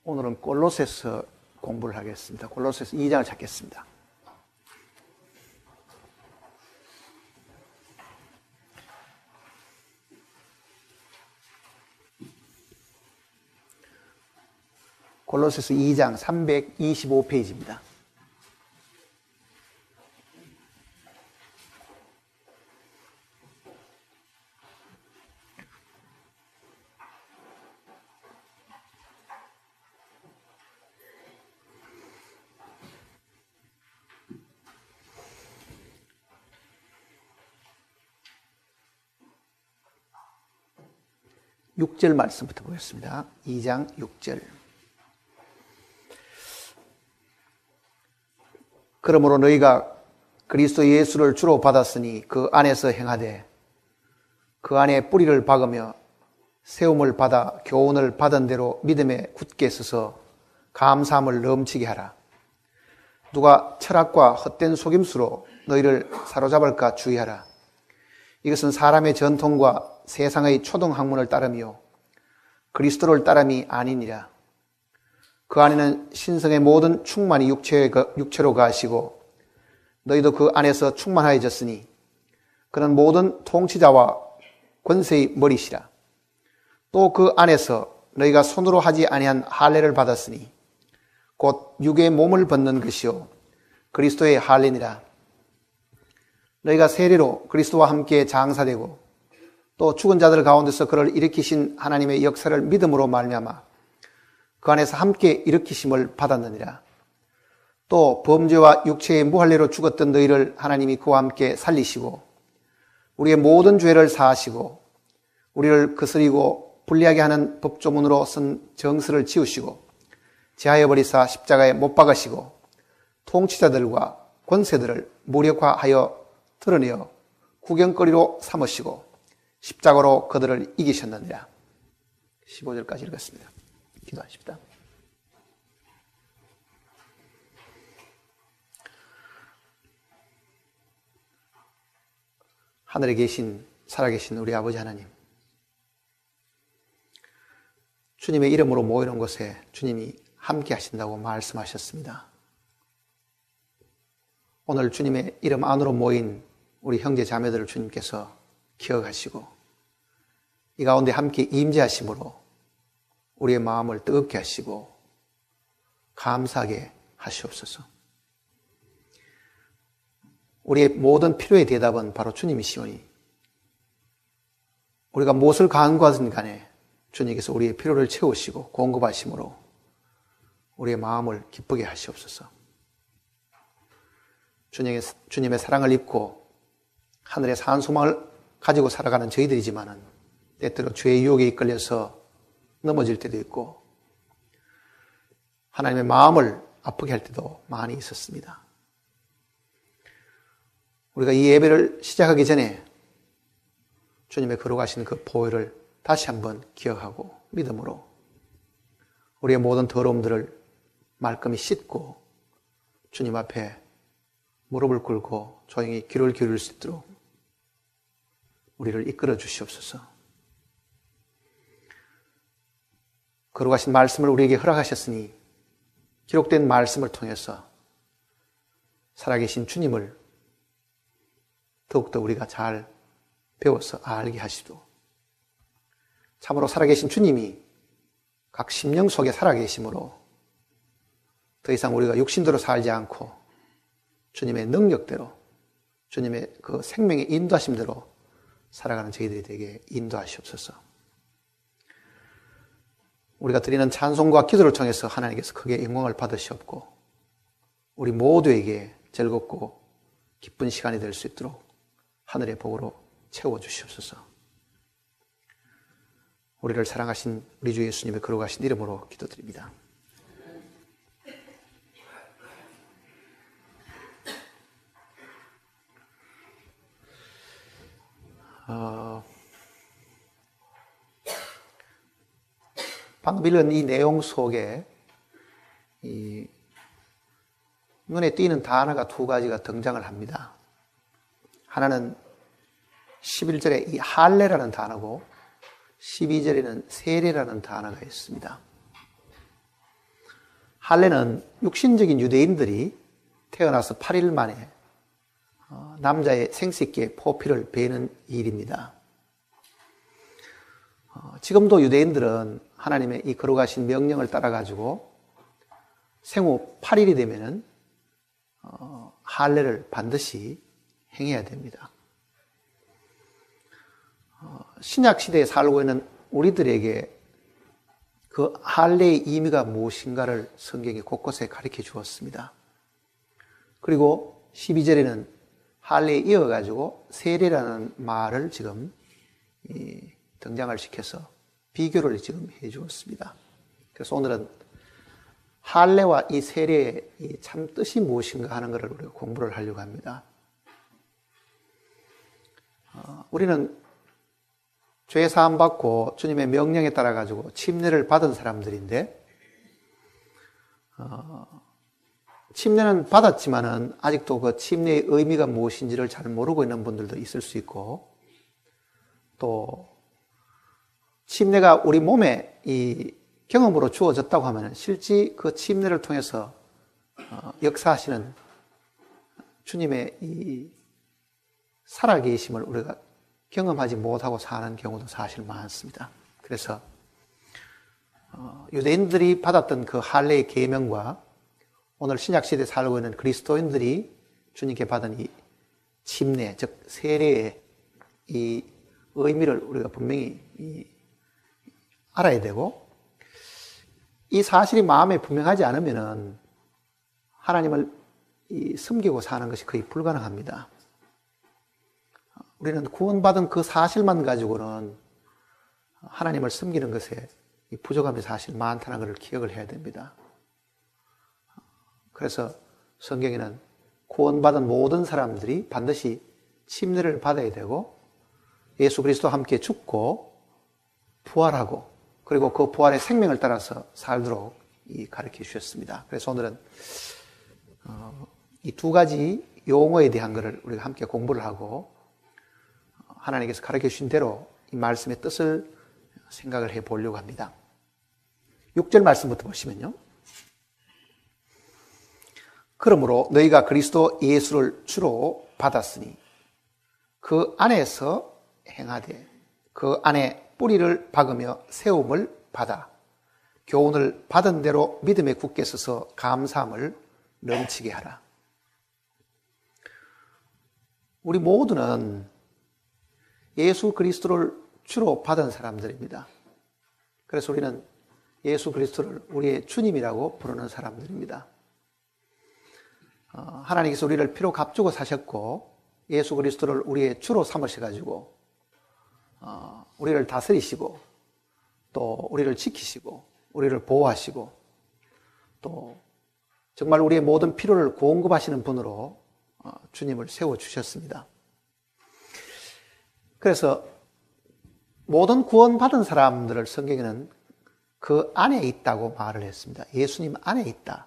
오늘은 골로새서 공부를 하겠습니다. 골로새서 2장을 찾겠습니다. 골로새서 2장 325페이지입니다. 육절 말씀부터 보겠습니다. 2장 6절. 그러므로 너희가 그리스도 예수를 주로 받았으니 그 안에서 행하되 그 안에 뿌리를 박으며 세움을 받아 교훈을 받은 대로 믿음에 굳게 서서 감사함을 넘치게 하라. 누가 철학과 헛된 속임수로 너희를 사로잡을까 주의하라. 이것은 사람의 전통과 세상의 초등학문을 따르며 그리스도를 따름이 아니니라. 그 안에는 신성의 모든 충만이 육체로 가시고 너희도 그 안에서 충만하여졌으니 그는 모든 통치자와 권세의 머리시라. 또 그 안에서 너희가 손으로 하지 아니한 할례를 받았으니 곧 육의 몸을 벗는 것이요 그리스도의 할례니라. 너희가 세례로 그리스도와 함께 장사되고 또 죽은 자들 가운데서 그를 일으키신 하나님의 역사를 믿음으로 말미암아 그 안에서 함께 일으키심을 받았느니라. 또 범죄와 육체의 무할례로 죽었던 너희를 하나님이 그와 함께 살리시고 우리의 모든 죄를 사하시고 우리를 거스리고 불리하게 하는 법조문으로 쓴 정스를 지우시고 제하여 버리사 십자가에 못 박으시고 통치자들과 권세들을 무력화하여 드러내어 구경거리로 삼으시고 십자가로 그들을 이기셨느니라. 15절까지 읽었습니다. 기도하십시다. 하늘에 계신 살아계신 우리 아버지 하나님, 주님의 이름으로 모이는 곳에 주님이 함께 하신다고 말씀하셨습니다. 오늘 주님의 이름 안으로 모인 우리 형제 자매들을 주님께서 기억하시고 이 가운데 함께 임재하심으로 우리의 마음을 뜨겁게 하시고 감사하게 하시옵소서. 우리의 모든 필요의 대답은 바로 주님이시오니 우리가 무엇을 간구하든 간에 주님께서 우리의 필요를 채우시고 공급하심으로 우리의 마음을 기쁘게 하시옵소서. 주님의 사랑을 입고 하늘의 산 소망을 가지고 살아가는 저희들이지만은 때때로 죄의 유혹에 이끌려서 넘어질 때도 있고 하나님의 마음을 아프게 할 때도 많이 있었습니다. 우리가 이 예배를 시작하기 전에 주님의 걸어가신 그 보혈을 다시 한번 기억하고 믿음으로 우리의 모든 더러움들을 말끔히 씻고 주님 앞에 무릎을 꿇고 조용히 귀를 기울일 수 있도록 우리를 이끌어 주시옵소서. 거룩하신 말씀을 우리에게 허락하셨으니 기록된 말씀을 통해서 살아계신 주님을 더욱더 우리가 잘 배워서 알게 하시도록 참으로 살아계신 주님이 각 심령 속에 살아계심으로 더 이상 우리가 육신대로 살지 않고 주님의 능력대로 주님의 그 생명의 인도하심대로 살아가는 저희들이 되게 인도하시옵소서. 우리가 드리는 찬송과 기도를 통해서 하나님께서 크게 영광을 받으시옵고 우리 모두에게 즐겁고 기쁜 시간이 될 수 있도록 하늘의 복으로 채워주시옵소서. 우리를 사랑하신 우리 주 예수님의 거룩하신 이름으로 기도드립니다. 방금 읽은 이 내용 속에 눈에 띄는 단어가 두 가지가 등장을 합니다. 하나는 11절에 이 할례라는 단어고 12절에는 세례라는 단어가 있습니다. 할례는 육신적인 유대인들이 태어나서 8일 만에 남자의 생식기에 포피를 베는 일입니다. 지금도 유대인들은 하나님의 이 거룩하신 명령을 따라가지고 생후 8일이 되면은 할례를 반드시 행해야 됩니다. 신약 시대에 살고 있는 우리들에게 그 할례의 의미가 무엇인가를 성경이 곳곳에 가르쳐 주었습니다. 그리고 12절에는 할례에 이어가지고 세례라는 말을 지금 등장을 시켜서 비교를 지금 해 주었습니다. 그래서 오늘은 할례와 이 세례의 참 뜻이 무엇인가 하는 것을 우리가 공부를 하려고 합니다. 우리는 죄 사함 받고 주님의 명령에 따라 가지고 침례를 받은 사람들인데 침례는 받았지만은 아직도 그 침례의 의미가 무엇인지를 잘 모르고 있는 분들도 있을 수 있고, 또 침례가 우리 몸에 이 경험으로 주어졌다고 하면 실제 그 침례를 통해서 역사하시는 주님의 이 살아계심을 우리가 경험하지 못하고 사는 경우도 사실 많습니다. 그래서 유대인들이 받았던 그 할례의 계명과 오늘 신약시대에 살고 있는 그리스도인들이 주님께 받은 이 침례, 즉 세례의 이 의미를 우리가 분명히 알아야 되고, 이 사실이 마음에 분명하지 않으면은 하나님을 숨기고 사는 것이 거의 불가능합니다. 우리는 구원받은 그 사실만 가지고는 하나님을 숨기는 것에 부족함이 사실 많다는 것을 기억을 해야 됩니다. 그래서 성경에는 구원받은 모든 사람들이 반드시 침례를 받아야 되고 예수 그리스도와 함께 죽고 부활하고 그리고 그 부활의 생명을 따라서 살도록 가르쳐 주셨습니다. 그래서 오늘은 이 두 가지 용어에 대한 것을 우리가 함께 공부를 하고 하나님께서 가르쳐 주신 대로 이 말씀의 뜻을 생각을 해 보려고 합니다. 6절 말씀부터 보시면요. 그러므로 너희가 그리스도 예수를 주로 받았으니 그 안에서 행하되 그 안에 뿌리를 박으며 세움을 받아 교훈을 받은 대로 믿음에 굳게 서서 감사함을 넘치게 하라. 우리 모두는 예수 그리스도를 주로 받은 사람들입니다. 그래서 우리는 예수 그리스도를 우리의 주님이라고 부르는 사람들입니다. 하나님께서 우리를 피로 값주고 사셨고 예수 그리스도를 우리의 주로 삼으셔가지고 우리를 다스리시고 또 우리를 지키시고 우리를 보호하시고 또 정말 우리의 모든 필요를 공급하시는 분으로 주님을 세워주셨습니다. 그래서 모든 구원받은 사람들을 성경에는 그 안에 있다고 말을 했습니다. 예수님 안에 있다.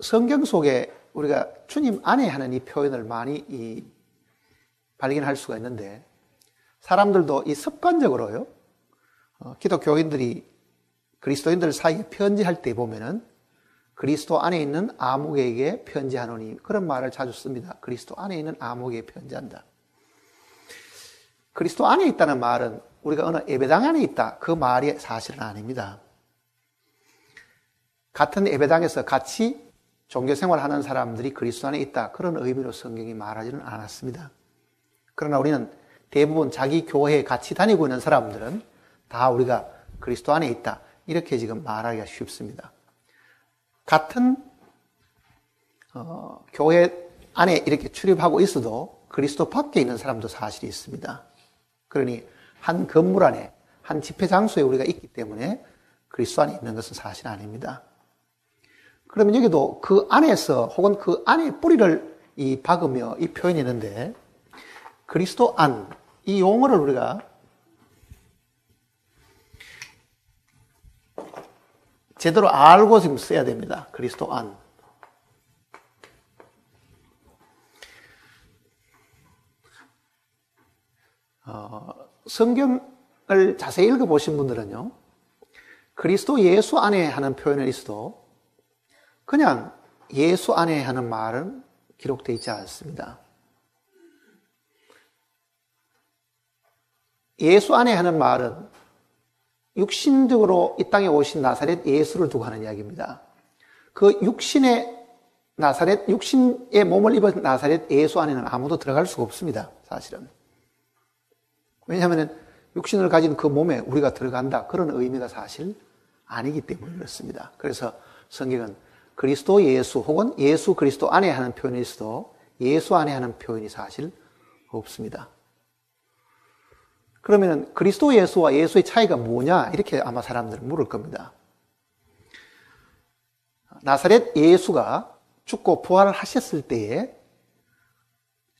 성경 속에 우리가 주님 안에 하는 이 표현을 많이 발견할 수가 있는데 사람들도 이 습관적으로요, 기독교인들이 그리스도인들 사이에 편지할 때 보면은 그리스도 안에 있는 아무개에게 편지하노니 그런 말을 자주 씁니다. 그리스도 안에 있는 아무개에게 편지한다. 그리스도 안에 있다는 말은 우리가 어느 예배당 안에 있다 그 말이 사실은 아닙니다. 같은 예배당에서 같이 종교생활하는 사람들이 그리스도 안에 있다 그런 의미로 성경이 말하지는 않았습니다. 그러나 우리는 대부분 자기 교회에 같이 다니고 있는 사람들은 다 우리가 그리스도 안에 있다 이렇게 지금 말하기가 쉽습니다. 같은 교회 안에 이렇게 출입하고 있어도 그리스도 밖에 있는 사람도 사실이 있습니다. 그러니 한 건물 안에 한 집회 장소에 우리가 있기 때문에 그리스도 안에 있는 것은 사실 아닙니다. 그러면 여기도 그 안에서 혹은 그 안에 뿌리를 박으며 이 표현이 있는데 그리스도 안, 이 용어를 우리가 제대로 알고 지금 써야 됩니다. 그리스도 안. 성경 자세히 읽어보신 분들은요, 그리스도 예수 안에 하는 표현은 있어도 그냥 예수 안에 하는 말은 기록되어 있지 않습니다. 예수 안에 하는 말은 육신적으로 이 땅에 오신 나사렛 예수를 두고 하는 이야기입니다. 그 육신의 나사렛, 육신의 몸을 입은 나사렛 예수 안에는 아무도 들어갈 수가 없습니다, 사실은. 왜냐하면 육신을 가진 그 몸에 우리가 들어간다, 그런 의미가 사실 아니기 때문에 그렇습니다. 그래서 성경은 그리스도 예수 혹은 예수 그리스도 안에 하는 표현이 있어도 예수 안에 하는 표현이 사실 없습니다. 그러면 그리스도 예수와 예수의 차이가 뭐냐? 이렇게 아마 사람들은 물을 겁니다. 나사렛 예수가 죽고 부활하셨을 때에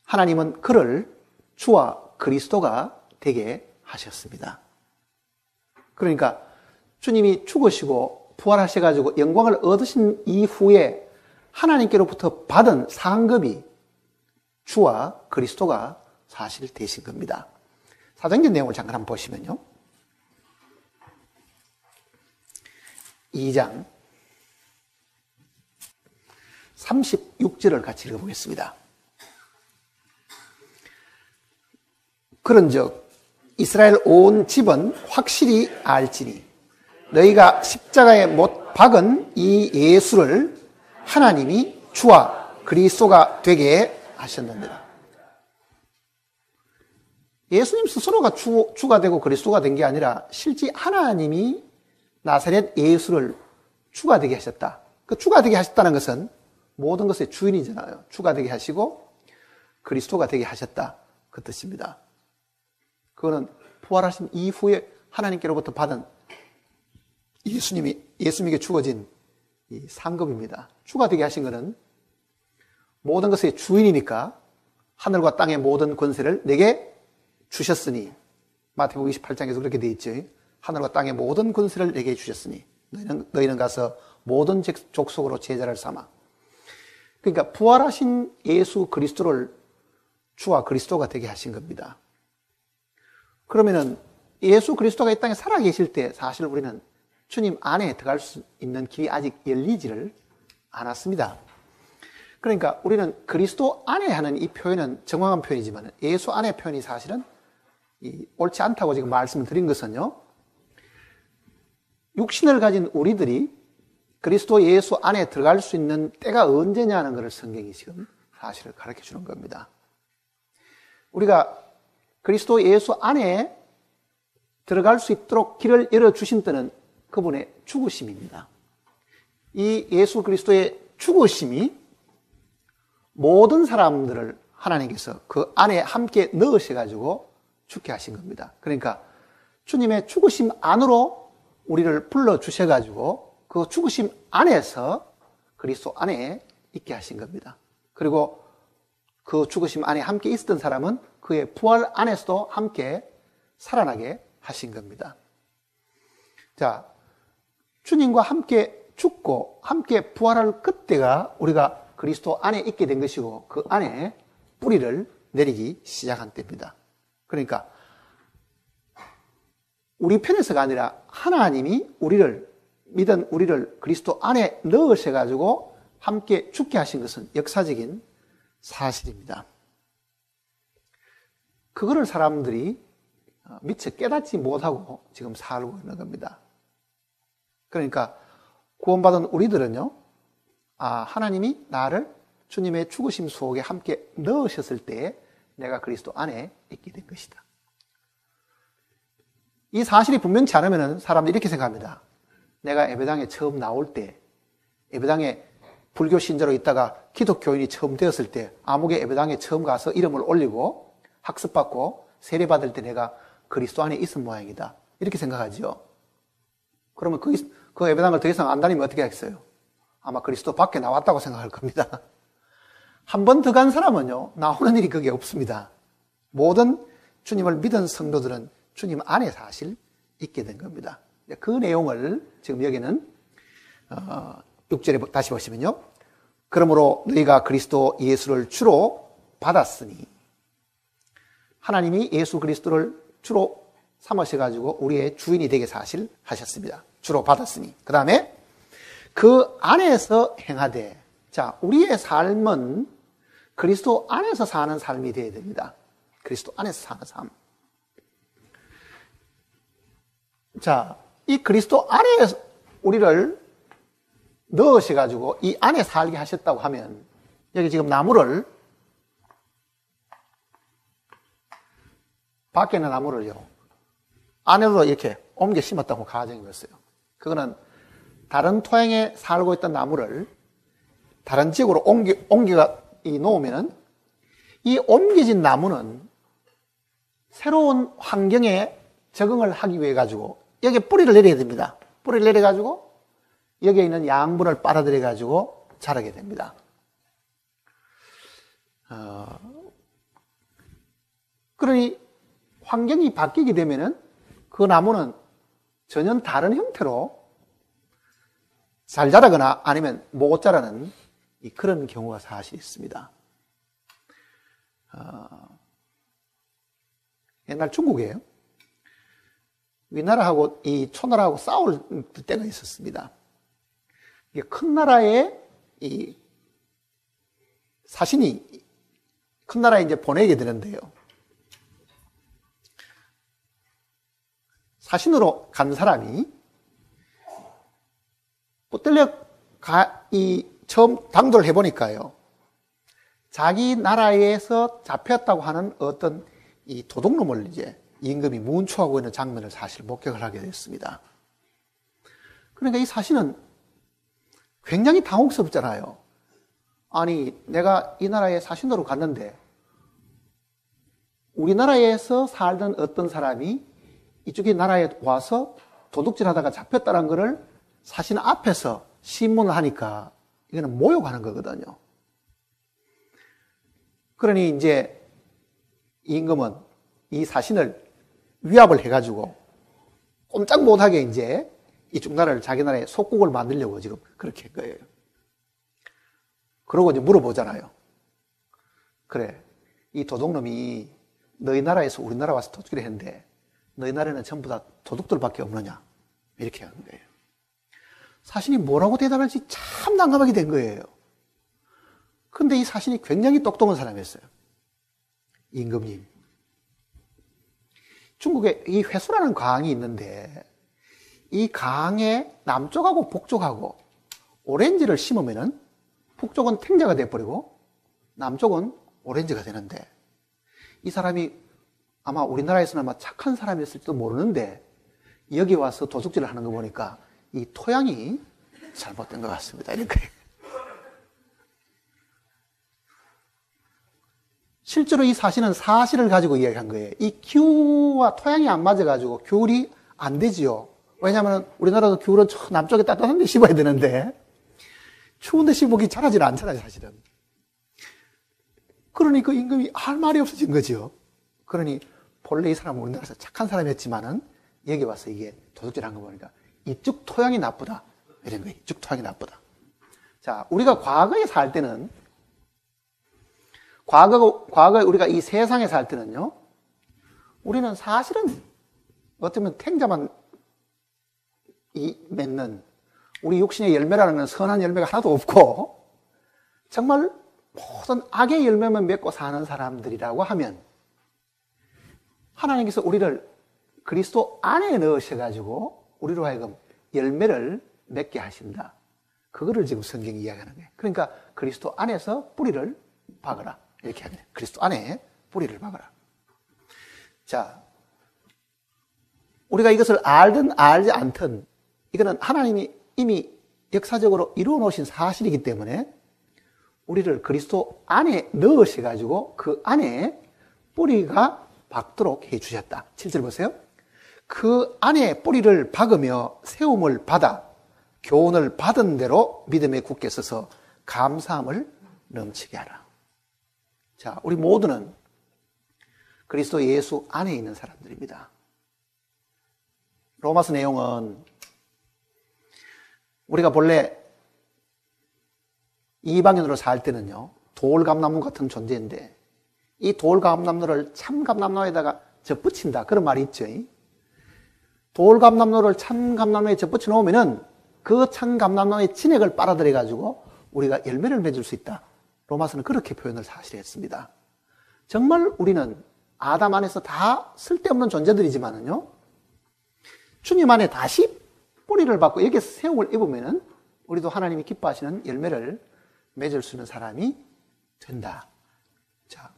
하나님은 그를 주와 그리스도가 되게 하셨습니다. 그러니까 주님이 죽으시고 부활하셔가지고 영광을 얻으신 이후에 하나님께로부터 받은 상급이 주와 그리스도가 사실 되신 겁니다. 사도행전 내용을 잠깐 한번 보시면요. 2장 36절을 같이 읽어보겠습니다. 그런즉 이스라엘 온 집은 확실히 알지니 너희가 십자가에 못 박은 이 예수를 하나님이 주와 그리스도가 되게 하셨느니라. 예수님 스스로가 주가 되고 그리스도가 된 게 아니라 실제 하나님이 나사렛 예수를 주가 되게 하셨다. 그 주가 되게 하셨다는 것은 모든 것의 주인이잖아요. 주가 되게 하시고 그리스도가 되게 하셨다, 그 뜻입니다. 그거는 부활하신 이후에 하나님께로부터 받은 예수님에게 주어진 이 상급입니다. 주가 되게 하신 것은 모든 것의 주인이니까 하늘과 땅의 모든 권세를 내게 주셨으니, 마태복음 28장에서 그렇게 되어 있죠. 하늘과 땅의 모든 권세를 내게 주셨으니 너희는 가서 모든 족속으로 제자를 삼아. 그러니까 부활하신 예수 그리스도를 주와 그리스도가 되게 하신 겁니다. 그러면은 예수 그리스도가 이 땅에 살아계실 때 사실 우리는 주님 안에 들어갈 수 있는 길이 아직 열리지를 않았습니다. 그러니까 우리는 그리스도 안에 하는 이 표현은 정확한 표현이지만 예수 안의 표현이 사실은 옳지 않다고 지금 말씀을 드린 것은요, 육신을 가진 우리들이 그리스도 예수 안에 들어갈 수 있는 때가 언제냐는 것을 성경이 지금 사실을 가르쳐 주는 겁니다. 우리가 그리스도 예수 안에 들어갈 수 있도록 길을 열어주신 때는 그분의 죽으심입니다. 이 예수 그리스도의 죽으심이 모든 사람들을 하나님께서 그 안에 함께 넣으셔가지고 죽게 하신 겁니다. 그러니까 주님의 죽으심 안으로 우리를 불러주셔가지고 그 죽으심 안에서 그리스도 안에 있게 하신 겁니다. 그리고 그 죽으심 안에 함께 있었던 사람은 그의 부활 안에서도 함께 살아나게 하신 겁니다. 자, 주님과 함께 죽고 함께 부활할 그때가 우리가 그리스도 안에 있게 된 것이고 그 안에 뿌리를 내리기 시작한 때입니다. 그러니까 우리 편에서가 아니라 하나님이 믿은 우리를 그리스도 안에 넣으셔가지고 함께 죽게 하신 것은 역사적인 사실입니다. 그거를 사람들이 미처 깨닫지 못하고 지금 살고 있는 겁니다. 그러니까 구원받은 우리들은요, 하나님이 나를 주님의 죽으심 속에 함께 넣으셨을 때 내가 그리스도 안에 있게 된 것이다. 이 사실이 분명치 않으면 사람들이 이렇게 생각합니다. 내가 예배당에 처음 나올 때, 예배당에 불교 신자로 있다가 기독교인이 처음 되었을 때, 아무개 예배당에 처음 가서 이름을 올리고 학습받고 세례받을 때 내가 그리스도 안에 있은 모양이다, 이렇게 생각하죠. 그러면 그 예배당을 더 이상 안 다니면 어떻게 하겠어요? 아마 그리스도 밖에 나왔다고 생각할 겁니다. 한 번 더 간 사람은요, 나오는 일이 그게 없습니다. 모든 주님을 믿은 성도들은 주님 안에 사실 있게 된 겁니다. 그 내용을 지금 여기는 6절에 다시 보시면요, 그러므로 너희가 그리스도 예수를 주로 받았으니, 하나님이 예수 그리스도를 주로 삼으셔가지고 우리의 주인이 되게 하셨습니다. 주로 받았으니. 그 다음에 그 안에서 행하되. 자, 우리의 삶은 그리스도 안에서 사는 삶이 되어야 됩니다. 그리스도 안에서 사는 삶. 자, 이 그리스도 안에 우리를 넣으셔가지고 이 안에 살게 하셨다고 하면, 여기 지금 나무를, 밖에 있는 나무를요, 안으로 이렇게 옮겨 심었다고 가정이었어요. 그거는 다른 토양에 살고 있던 나무를 다른 지역으로 옮겨 놓으면은, 이 옮겨진 나무는 새로운 환경에 적응을 하기 위해 가지고 여기에 뿌리를 내려야 됩니다. 뿌리를 내려 가지고 여기에 있는 양분을 빨아들여 가지고 자라게 됩니다. 그러니 환경이 바뀌게 되면은 그 나무는 전혀 다른 형태로 잘 자라거나 아니면 못 자라는 그런 경우가 사실 있습니다. 옛날 중국이에요. 위나라하고 이 초나라하고 싸울 때가 있었습니다. 이게 큰 나라에 이 사신이 큰 나라에 이제 보내게 되는데요. 사신으로 간 사람이 붙들려 처음 당도를 해보니까요, 자기 나라에서 잡혔다고 하는 어떤 이 도둑놈을 이제 임금이 문초하고 있는 장면을 사실 목격을 하게 됐습니다. 그러니까 이 사신은 굉장히 당혹스럽잖아요. 아니, 내가 이 나라에 사신으로 갔는데 우리나라에서 살던 어떤 사람이 이쪽의 나라에 와서 도둑질 하다가 잡혔다는 것을 사신 앞에서 신문을 하니까 이거는 모욕하는 거거든요. 그러니 이제 임금은 이 사신을 위압을 해가지고 꼼짝 못하게 이제 이쪽 나라를 자기 나라에 속국을 만들려고 지금 그렇게 할 거예요. 그러고 이제 물어보잖아요. 그래, 이 도둑놈이 너희 나라에서 우리나라 와서 도둑질을 했는데 너희 나라에는 전부 다 도둑들밖에 없느냐? 이렇게 하는 거예요. 사신이 뭐라고 대답할지 참 난감하게 된 거예요. 근데 이 사신이 굉장히 똑똑한 사람이었어요. 임금님. 중국에 이 회수라는 강이 있는데 이 강의 남쪽하고 북쪽하고 오렌지를 심으면은 북쪽은 탱자가 돼버리고 남쪽은 오렌지가 되는데, 이 사람이 아마 우리나라에서는 아마 착한 사람이었을지도 모르는데 여기 와서 도둑질을 하는 거 보니까 이 토양이 잘못된 것 같습니다. 이런 거예요. 실제로 이 사실은 사실을 가지고 이야기한 거예요. 이 기후와 토양이 안 맞아가지고 귤이 안 되지요. 왜냐하면 우리나라도 귤은 남쪽에 따뜻한 데 심어야 되는데 추운 데 심으면 자라질 않잖아요, 사실은. 그러니 그 임금이 할 말이 없어진 거죠. 그러니 본래 이 사람은 우리나라에서 착한 사람이었지만은 여기 와서 이게 도둑질 한 거 보니까 이쪽 토양이 나쁘다. 이런 거예요. 이쪽 토양이 나쁘다. 자, 우리가 과거에 살 때는, 과거에 우리가 이 세상에 살 때는요, 우리는 사실은 어쩌면 탱자만 맺는, 우리 육신의 열매라는 선한 열매가 하나도 없고 정말 모든 악의 열매만 맺고 사는 사람들이라고 하면, 하나님께서 우리를 그리스도 안에 넣으셔가지고 우리로 하여금 열매를 맺게 하신다. 그거를 지금 성경이 이야기하는 거예요. 그러니까 그리스도 안에서 뿌리를 박으라. 이렇게 하거든요. 그리스도 안에 뿌리를 박으라. 자, 우리가 이것을 알든 알지 않든 이거는 하나님이 이미 역사적으로 이루어 놓으신 사실이기 때문에 우리를 그리스도 안에 넣으셔가지고 그 안에 뿌리가 박도록 해 주셨다. 7절 보세요. 그 안에 뿌리를 박으며 세움을 받아 교훈을 받은 대로 믿음에 굳게 서서 감사함을 넘치게 하라. 자, 우리 모두는 그리스도 예수 안에 있는 사람들입니다. 로마서 내용은 우리가 본래 이방인으로 살 때는요, 돌감나무 같은 존재인데 이 돌감나무를 참감나무에다가 접붙인다, 그런 말이 있죠. 돌감람로를 참감람로에 접붙여 놓으면은 그 참감람로의 진액을 빨아들여 가지고 우리가 열매를 맺을 수 있다. 로마서는 그렇게 표현을 사실 했습니다. 정말 우리는 아담 안에서 다 쓸데없는 존재들이지만은요, 주님 안에 다시 뿌리를 받고 여기서 세움을 입으면은 우리도 하나님이 기뻐하시는 열매를 맺을 수 있는 사람이 된다. 자,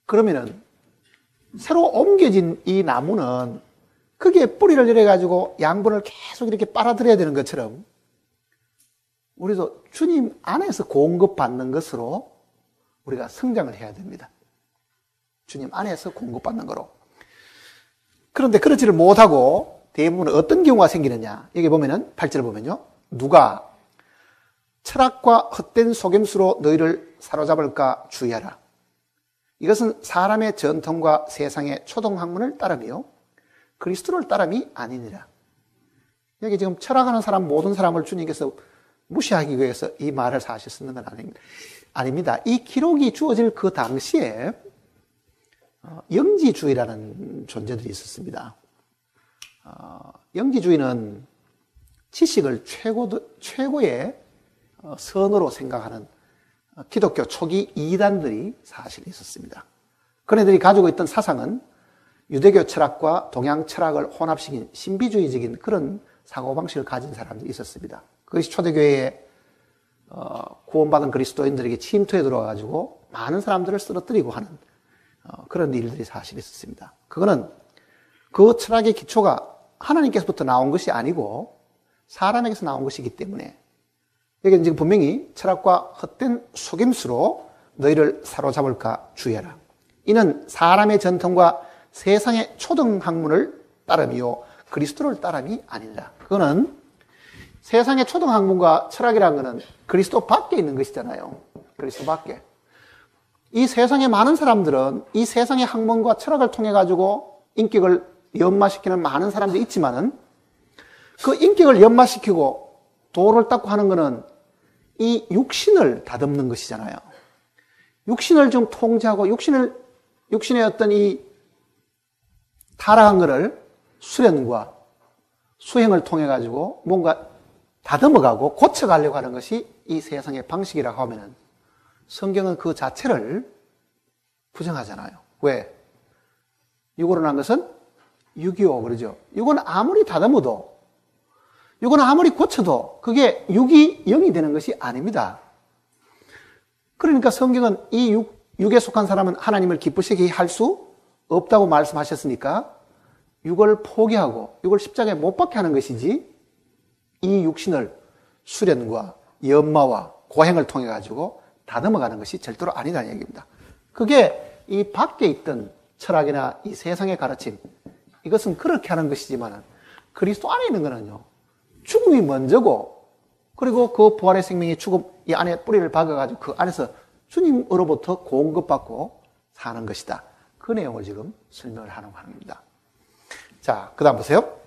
그러면은 새로 옮겨진 이 나무는 거기에 뿌리를 내려가지고 양분을 계속 이렇게 빨아들여야 되는 것처럼 우리도 주님 안에서 공급받는 것으로 우리가 성장을 해야 됩니다. 주님 안에서 공급받는 거로. 그런데 그러지를 못하고 대부분 어떤 경우가 생기느냐. 여기 보면은 8절을 보면요. 누가 철학과 헛된 속임수로 너희를 사로잡을까 주의하라. 이것은 사람의 전통과 세상의 초등학문을 따름이요 그리스도를 따름이 아니니라. 여기 지금 철학하는 사람 모든 사람을 주님께서 무시하기 위해서 이 말을 사실 쓰는 건 아닙니다. 이 기록이 주어질 그 당시에 영지주의라는 존재들이 있었습니다. 영지주의는 지식을 최고의 선으로 생각하는 기독교 초기 이단들이 사실 있었습니다. 그네들이 가지고 있던 사상은 유대교 철학과 동양 철학을 혼합시킨 신비주의적인 그런 사고방식을 가진 사람들이 있었습니다. 그것이 초대교회에 구원받은 그리스도인들에게 침투해 들어와가지고 많은 사람들을 쓰러뜨리고 하는 그런 일들이 사실 있었습니다. 그거는 그 철학의 기초가 하나님께서부터 나온 것이 아니고 사람에게서 나온 것이기 때문에 여기는 지금 분명히 철학과 헛된 속임수로 너희를 사로잡을까 주의하라. 이는 사람의 전통과 세상의 초등학문을 따름이요 그리스도를 따름이 아니라. 그거는 세상의 초등학문과 철학이라는 것은 그리스도 밖에 있는 것이잖아요. 그리스도 밖에. 이 세상에 많은 사람들은 이 세상의 학문과 철학을 통해 가지고 인격을 연마시키는 많은 사람들이 있지만은 그 인격을 연마시키고 도를 닦고 하는 것은 이 육신을 다듬는 것이잖아요. 육신을 좀 통제하고 육신의 어떤 이 타락한 것을 수련과 수행을 통해 가지고 뭔가 다듬어가고 고쳐가려고 하는 것이 이 세상의 방식이라고 하면은 성경은 그 자체를 부정하잖아요. 왜? 육으로 난 것은 육이요 그러죠. 육은 아무리 다듬어도 육은 아무리 고쳐도 그게 육이 영이 되는 것이 아닙니다. 그러니까 성경은 이 육에 속한 사람은 하나님을 기쁘시게 할 수 없다고 말씀하셨으니까 육을 포기하고 육을 십자가에 못 박게 하는 것이지 이 육신을 수련과 연마와 고행을 통해 가지고 다듬어가는 것이 절대로 아니라는 얘기입니다. 그게 이 밖에 있던 철학이나 이 세상의 가르침 이것은 그렇게 하는 것이지만 그리스도 안에 있는 거는요 죽음이 먼저고 그리고 그 부활의 생명이 죽음 이 안에 뿌리를 박아가지고 그 안에서 주님으로부터 공급받고 사는 것이다. 그 내용을 지금 설명을 하는 겁니다. 자, 그 다음 보세요.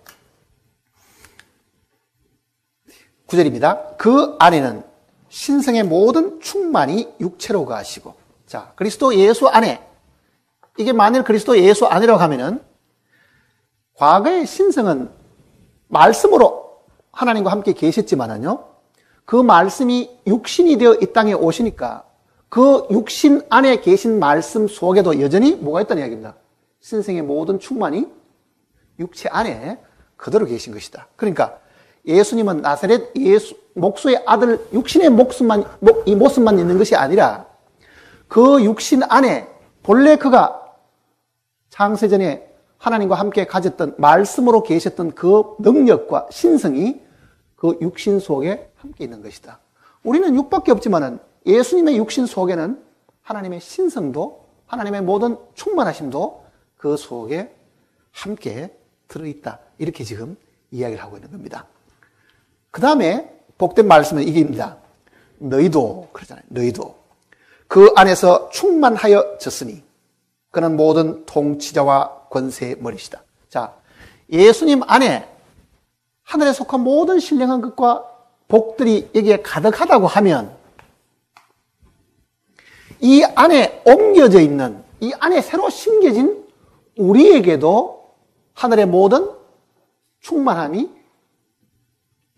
9절입니다. 그 안에는 신성의 모든 충만이 육체로 가시고. 자, 그리스도 예수 안에. 이게 만일 그리스도 예수 안이라고 하면은 과거의 신성은 말씀으로 하나님과 함께 계셨지만은요. 그 말씀이 육신이 되어 이 땅에 오시니까 그 육신 안에 계신 말씀 속에도 여전히 뭐가 있다는 이야기입니다. 신성의 모든 충만이 육체 안에 그대로 계신 것이다. 그러니까 예수님은 나사렛 예수 목수의 아들 육신의 이 모습만 있는 것이 아니라 그 육신 안에 본래 그가 창세전에 하나님과 함께 가졌던 말씀으로 계셨던 그 능력과 신성이 그 육신 속에 함께 있는 것이다. 우리는 육밖에 없지만은 예수님의 육신 속에는 하나님의 신성도 하나님의 모든 충만하심도 그 속에 함께 들어있다. 이렇게 지금 이야기를 하고 있는 겁니다. 그 다음에 복된 말씀은 이게입니다. 너희도 그러잖아요. 너희도 그 안에서 충만하여졌으니 그는 모든 통치자와 권세의 머리시다. 자, 예수님 안에 하늘에 속한 모든 신령한 것과 복들이 여기에 가득하다고 하면 이 안에 옮겨져 있는 이 안에 새로 심겨진 우리에게도 하늘의 모든 충만함이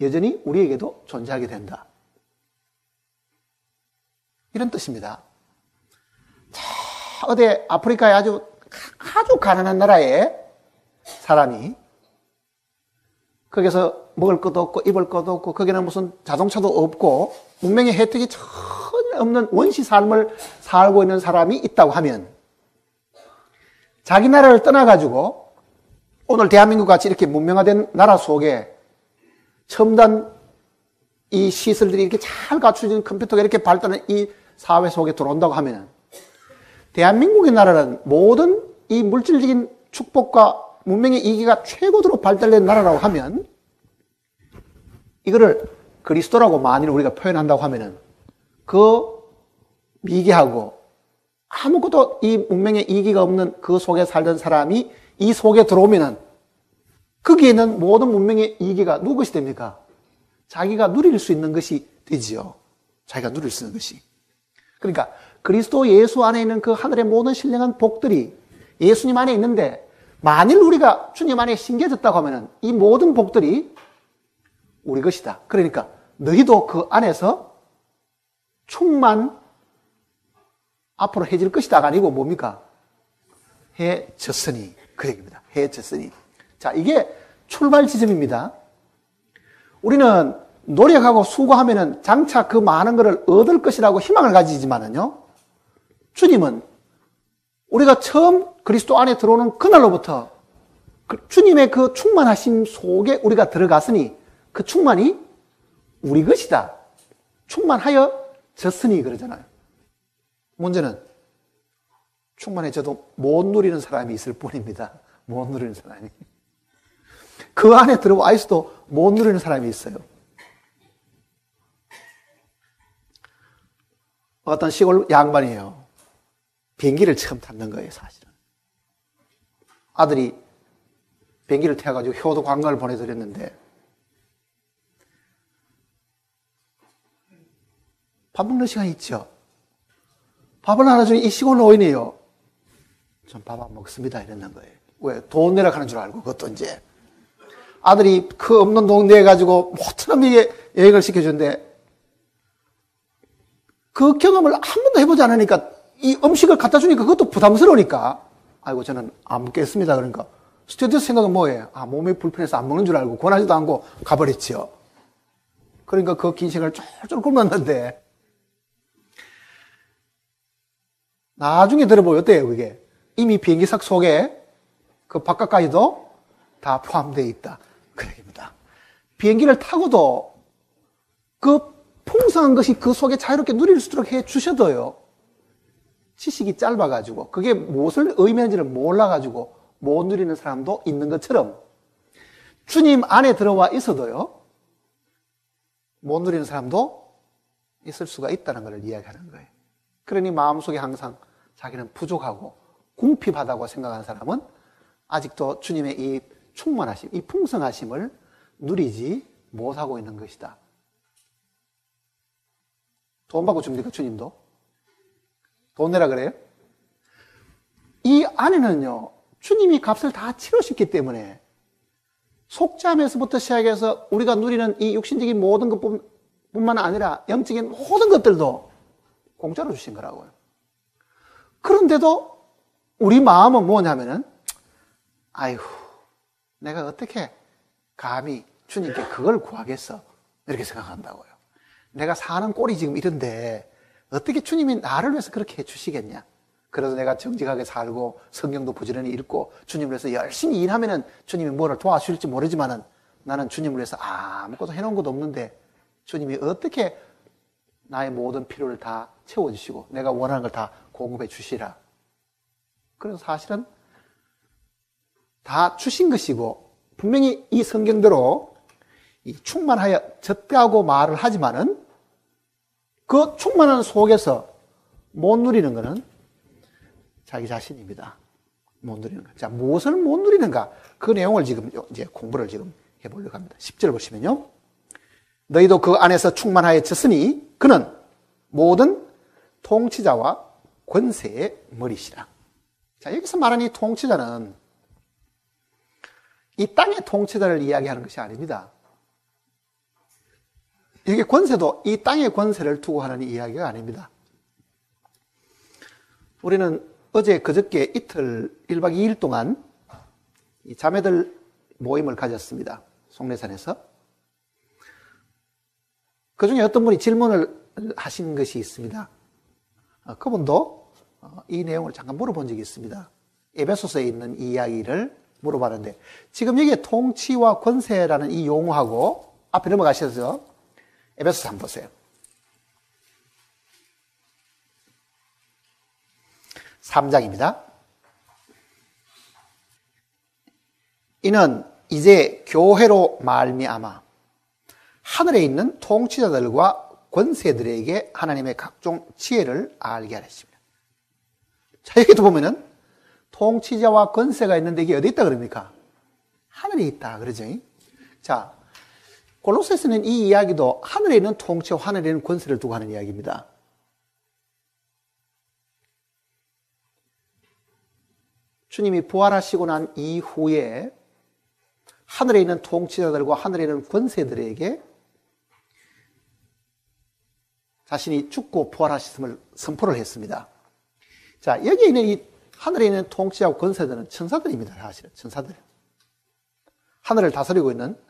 여전히 우리에게도 존재하게 된다. 이런 뜻입니다. 어디 아프리카의 아주 가난한 나라에 사람이 거기서 먹을 것도 없고 입을 것도 없고 거기는 무슨 자동차도 없고 문명의 혜택이 전혀 없는 원시 삶을 살고 있는 사람이 있다고 하면 자기 나라를 떠나가지고 오늘 대한민국 같이 이렇게 문명화된 나라 속에 첨단 이 시설들이 이렇게 잘 갖춰진 컴퓨터가 이렇게 발달한 이 사회 속에 들어온다고 하면 대한민국의 나라는 모든 이 물질적인 축복과 문명의 이기가 최고로 발달된 나라라고 하면 이거를 그리스도라고 만일 우리가 표현한다고 하면은 그 미개하고 아무것도 이 문명의 이기가 없는 그 속에 살던 사람이 이 속에 들어오면은 거기에 있는 모든 문명의 이기가 누구것이 됩니까? 자기가 누릴 수 있는 것이 되지요. 자기가 누릴 수 있는 것이. 그러니까 그리스도 예수 안에 있는 그 하늘의 모든 신령한 복들이 예수님 안에 있는데 만일 우리가 주님 안에 심겨졌다고 하면은 이 모든 복들이 우리 것이다. 그러니까 너희도 그 안에서 충만 앞으로 해질 것이다가 아니고 뭡니까? 해졌으니 그 얘기입니다. 해졌으니. 자, 이게 출발 지점입니다. 우리는 노력하고 수고하면은 장차 그 많은 것을 얻을 것이라고 희망을 가지지만은요. 주님은 우리가 처음 그리스도 안에 들어오는 그날로부터 주님의 그 충만하심 속에 우리가 들어갔으니 그 충만이 우리 것이다. 충만하여 졌으니 그러잖아요. 문제는 충만해져도 못 누리는 사람이 있을 뿐입니다. 못 누리는 사람이. 그 안에 들어와 있어도 못 누리는 사람이 있어요. 어떤 시골 양반이에요. 비행기를 처음 탔는 거예요, 사실은. 아들이 비행기를 태워가지고 효도 관광을 보내드렸는데 밥 먹는 시간이 있죠. 밥을 하나 주니 이 시골 노인이에요. 전 밥 안 먹습니다. 이랬는 거예요. 왜? 돈 내라 하는 줄 알고, 그것도 이제. 아들이 그 없는 돈 내가지고 모처럼이게 여행을 시켜주는데 그 경험을 한 번도 해보지 않으니까 이 음식을 갖다 주니까 그것도 부담스러우니까 아이고 저는 안 먹겠습니다. 그러니까 스튜어디스 생각은 뭐예요? 아, 몸이 불편해서 안 먹는 줄 알고 권하지도 않고 가버렸지요. 그러니까 그 긴 시간을 쫄쫄 굶었는데 나중에 들어보면 어때요, 그게? 이미 비행기석 속에 그 바깥까지도 다 포함되어 있다. 그 얘기입니다. 비행기를 타고도 그 풍성한 것이 그 속에 자유롭게 누릴 수 있도록 해 주셔도요. 지식이 짧아가지고 그게 무엇을 의미하는지를 몰라가지고 못 누리는 사람도 있는 것처럼 주님 안에 들어와 있어도요. 못 누리는 사람도 있을 수가 있다는 걸 이야기하는 거예요. 그러니 마음속에 항상 자기는 부족하고 궁핍하다고 생각하는 사람은 아직도 주님의 이 충만하심, 이 풍성하심을 누리지 못하고 있는 것이다. 돈 받고 줍니까, 주님도? 돈 내라 그래요? 이 안에는요, 주님이 값을 다 치르셨기 때문에 속죄함에서부터 시작해서 우리가 누리는 이 육신적인 모든 것뿐만 아니라 영적인 모든 것들도 공짜로 주신 거라고요. 그런데도 우리 마음은 뭐냐면은 아이고 내가 어떻게 감히 주님께 그걸 구하겠어 이렇게 생각한다고요. 내가 사는 꼴이 지금 이런데 어떻게 주님이 나를 위해서 그렇게 해주시겠냐. 그래서 내가 정직하게 살고 성경도 부지런히 읽고 주님을 위해서 열심히 일하면은 주님이 뭐를 도와주실지 모르지만은 나는 주님을 위해서 아무것도 해놓은 것도 없는데 주님이 어떻게 나의 모든 필요를 다 채워주시고 내가 원하는 걸 다 공급해 주시라. 그래서 사실은 다 주신 것이고 분명히 이 성경대로 이 충만하여 졌다고 말을 하지만은 그 충만한 속에서 못 누리는 것은 자기 자신입니다. 못 누리는 것. 자, 무엇을 못 누리는가? 그 내용을 지금 이제 공부를 지금 해보려고 합니다. 10절 보시면요. 너희도 그 안에서 충만하여 졌으니 그는 모든 통치자와 권세의 머리시라. 자, 여기서 말하는 이 통치자는 이 땅의 통치자를 이야기하는 것이 아닙니다. 이게 권세도 이 땅의 권세를 두고 하는 이야기가 아닙니다. 우리는 어제 그저께 이틀 1박 2일 동안 이 자매들 모임을 가졌습니다. 송내산에서. 그 중에 어떤 분이 질문을 하신 것이 있습니다. 그분도 이 내용을 잠깐 물어본 적이 있습니다. 에베소서에 있는 이 이야기를 물어봤는데, 지금 여기에 통치와 권세라는 이 용어하고 앞에 넘어가셔서 에베소서 한번 보세요. 3장입니다. 이는 이제 교회로 말미암아 하늘에 있는 통치자들과 권세들에게 하나님의 각종 지혜를 알게 하셨습니다. 자, 여기도 보면은 통치자와 권세가 있는데 이게 어디 있다 그럽니까? 하늘에 있다 그러죠. 자, 골로새서는 이 이야기도 하늘에 있는 통치와 하늘에 있는 권세를 두고 하는 이야기입니다. 주님이 부활하시고 난 이후에 하늘에 있는 통치자들과 하늘에 있는 권세들에게 자신이 죽고 부활하셨음을 선포를 했습니다. 자, 여기에 있는 이 하늘에 있는 통치자와 권세들은 천사들입니다. 사실은 천사들. 하늘을 다스리고 있는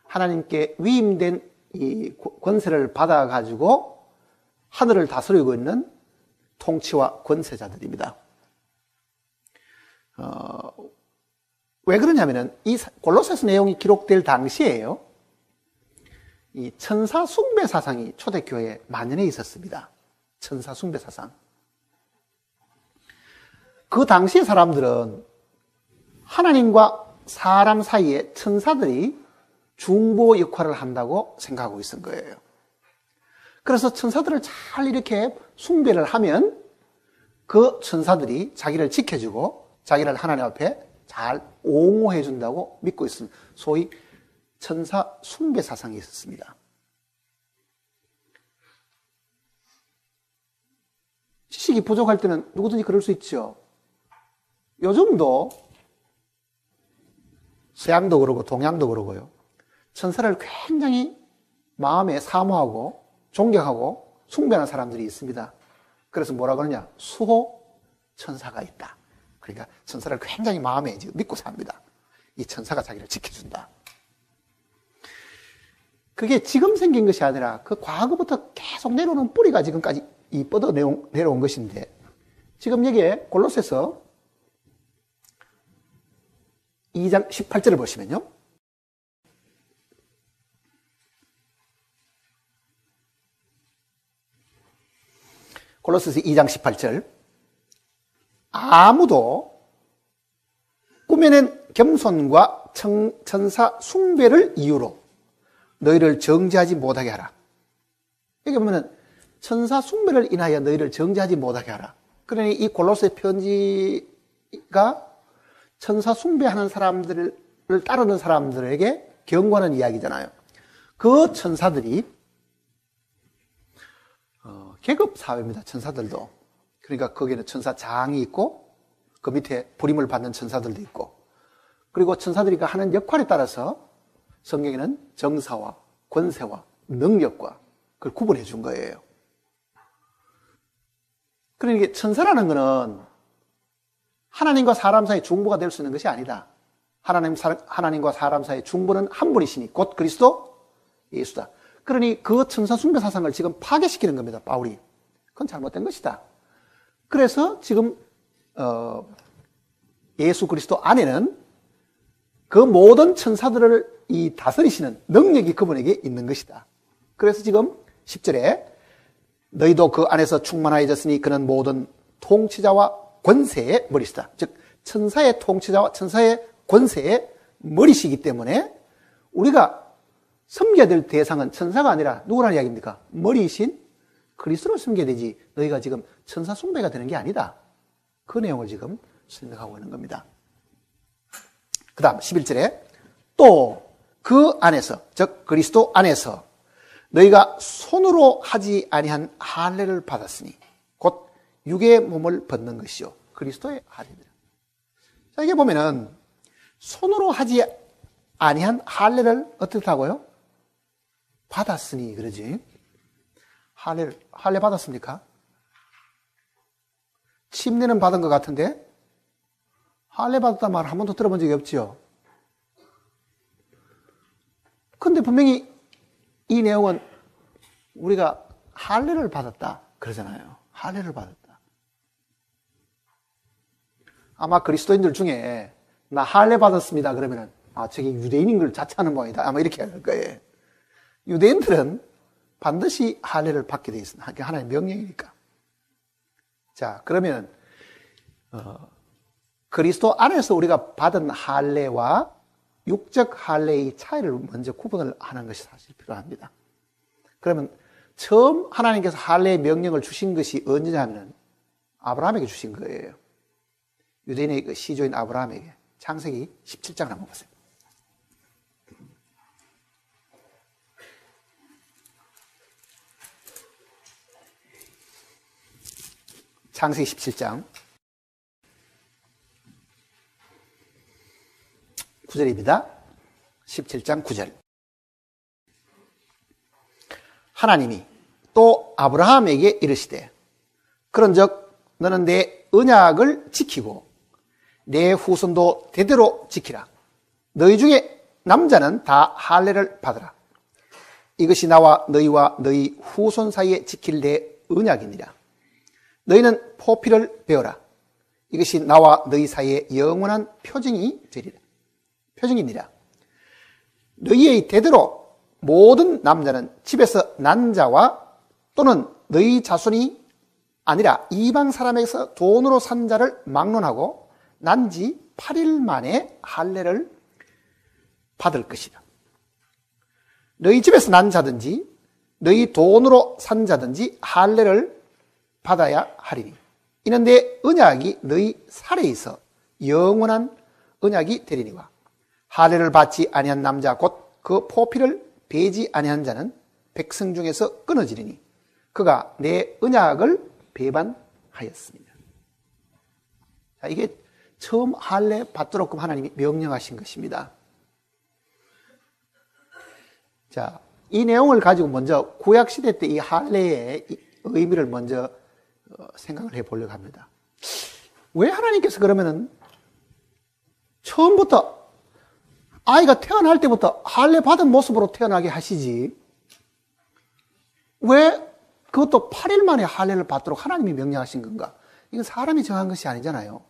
하나님께 위임된 이 권세를 받아가지고 하늘을 다스리고 있는 통치와 권세자들입니다. 왜 그러냐면은 이 골로새서 내용이 기록될 당시에요, 이 천사 숭배 사상이 초대교회에 만연해 있었습니다. 천사 숭배 사상. 그 당시의 사람들은 하나님과 사람 사이에 천사들이 중보 역할을 한다고 생각하고 있은 거예요. 그래서 천사들을 잘 이렇게 숭배를 하면 그 천사들이 자기를 지켜주고 자기를 하나님 앞에 잘 옹호해 준다고 믿고 있습니다. 소위 천사 숭배 사상이 있었습니다. 지식이 부족할 때는 누구든지 그럴 수 있죠. 요즘도 서양도 그러고 동양도 그러고요, 천사를 굉장히 마음에 사모하고 존경하고 숭배하는 사람들이 있습니다. 그래서 뭐라 그러냐? 수호 천사가 있다. 그러니까 천사를 굉장히 마음에 믿고 삽니다. 이 천사가 자기를 지켜준다. 그게 지금 생긴 것이 아니라 그 과거부터 계속 내려오는 뿌리가 지금까지 뻗어 내려온 것인데, 지금 여기에 골로새서 2장 18절을 보시면요, 골로새서 2장 18절, 아무도 꾸며낸 겸손과 천사 숭배를 이유로 너희를 정죄하지 못하게 하라. 여기 보면은 천사 숭배를 인하여 너희를 정죄하지 못하게 하라. 그러니 이 골로새 편지가 천사 숭배하는 사람들을 따르는 사람들에게 경고하는 이야기잖아요. 그 천사들이 계급 사회입니다. 천사들도. 그러니까 거기에는 천사장이 있고 그 밑에 부림을 받는 천사들도 있고, 그리고 천사들이 하는 역할에 따라서 성경에는 정사와 권세와 능력과 그걸 구분해 준 거예요. 그러니까 천사라는 것은 하나님과 사람 사이 중보가 될 수 있는 것이 아니다. 하나님과 사람 사이 중보는 한 분이시니 곧 그리스도 예수다. 그러니 그 천사 숭배 사상을 지금 파괴시키는 겁니다, 바울이. 그건 잘못된 것이다. 그래서 지금 예수 그리스도 안에는 그 모든 천사들을 이 다스리시는 능력이 그분에게 있는 것이다. 그래서 지금 10절에 너희도 그 안에서 충만하여졌으니 그는 모든 통치자와 권세의 머리시다. 즉 천사의 통치자와 천사의 권세의 머리시기 때문에 우리가 섬겨야 될 대상은 천사가 아니라 누구라는 이야기입니까? 머리이신 그리스도를 섬겨야 되지, 너희가 지금 천사 숭배가 되는 게 아니다. 그 내용을 지금 설명하고 있는 겁니다. 그 다음 11절에 또 그 안에서, 즉 그리스도 안에서 너희가 손으로 하지 아니한 할례를 받았으니 곧 육의 몸을 벗는 것이요 그리스도의 할례니라. 자, 이게 보면은 손으로 하지 아니한 할례를 어떻다고요? 받았으니 그러지. 할례 받았습니까? 침례는 받은 것 같은데 할례 받았단 말 한 번도 들어본 적이 없지요. 근데 분명히 이 내용은 우리가 할례를 받았다 그러잖아요. 할례를 받았다. 아마 그리스도인들 중에 나 할례 받았습니다 그러면은 저게 유대인인 걸 자처하는 모양이다 아마 이렇게 할 거예요. 유대인들은 반드시 할례를 받게 돼 있습니다. 하나님의 명령이니까. 자, 그러면 그리스도 안에서 우리가 받은 할례와 육적 할례의 차이를 먼저 구분을 하는 것이 사실 필요합니다. 그러면 처음 하나님께서 할례의 명령을 주신 것이 언제냐면 아브라함에게 주신 거예요. 유대인의 그 시조인 아브라함에게. 창세기 17장을 한번 보세요. 창세기 17장 9절입니다. 17장 9절. 하나님이 또 아브라함에게 이르시되 그런즉 너는 내 언약을 지키고 내 후손도 대대로 지키라. 너희 중에 남자는 다 할례를 받으라. 이것이 나와 너희와 너희 후손 사이에 지킬 내 언약이니라. 너희는 포피를 베어라. 이것이 나와 너희 사이에 영원한 표징이니라. 너희의 대대로 모든 남자는 집에서 난 자와 또는 너희 자손이 아니라 이방 사람에게서 돈으로 산 자를 막론하고 난 지 8일 만에 할례를 받을 것이다. 너희 집에서 난 자든지 너희 돈으로 산 자든지 할례를 받아야 하리니 이는 내 언약이 너희 살에 있어 영원한 언약이 되리니와 할례를 받지 아니한 남자 곧 그 포피를 베지 아니한 자는 백성 중에서 끊어지리니 그가 내 언약을 배반하였습니다. 자, 이게 처음 할례 받도록 하나님이 명령하신 것입니다. 자, 이 내용을 가지고 먼저 구약시대 때 이 할례의 의미를 먼저 생각을 해보려고 합니다. 왜 하나님께서 그러면은 처음부터 아이가 태어날 때부터 할례 받은 모습으로 태어나게 하시지 왜 그것도 8일 만에 할례를 받도록 하나님이 명령하신 건가? 이건 사람이 정한 것이 아니잖아요.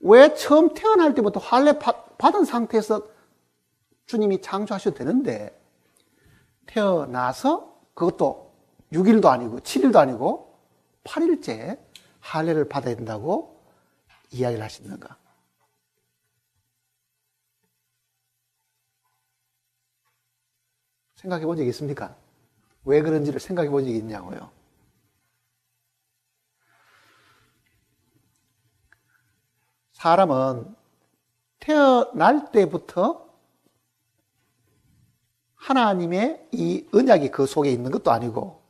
왜 처음 태어날 때부터 할례 받은 상태에서 주님이 창조하셔도 되는데 태어나서 그것도 6일도 아니고 7일도 아니고 8일째 할례를 받아야 된다고 이야기를 하시는가? 생각해 본 적이 있습니까? 왜 그런지를 생각해 본 적이 있냐고요. 사람은 태어날 때부터 하나님의 이 언약이 그 속에 있는 것도 아니고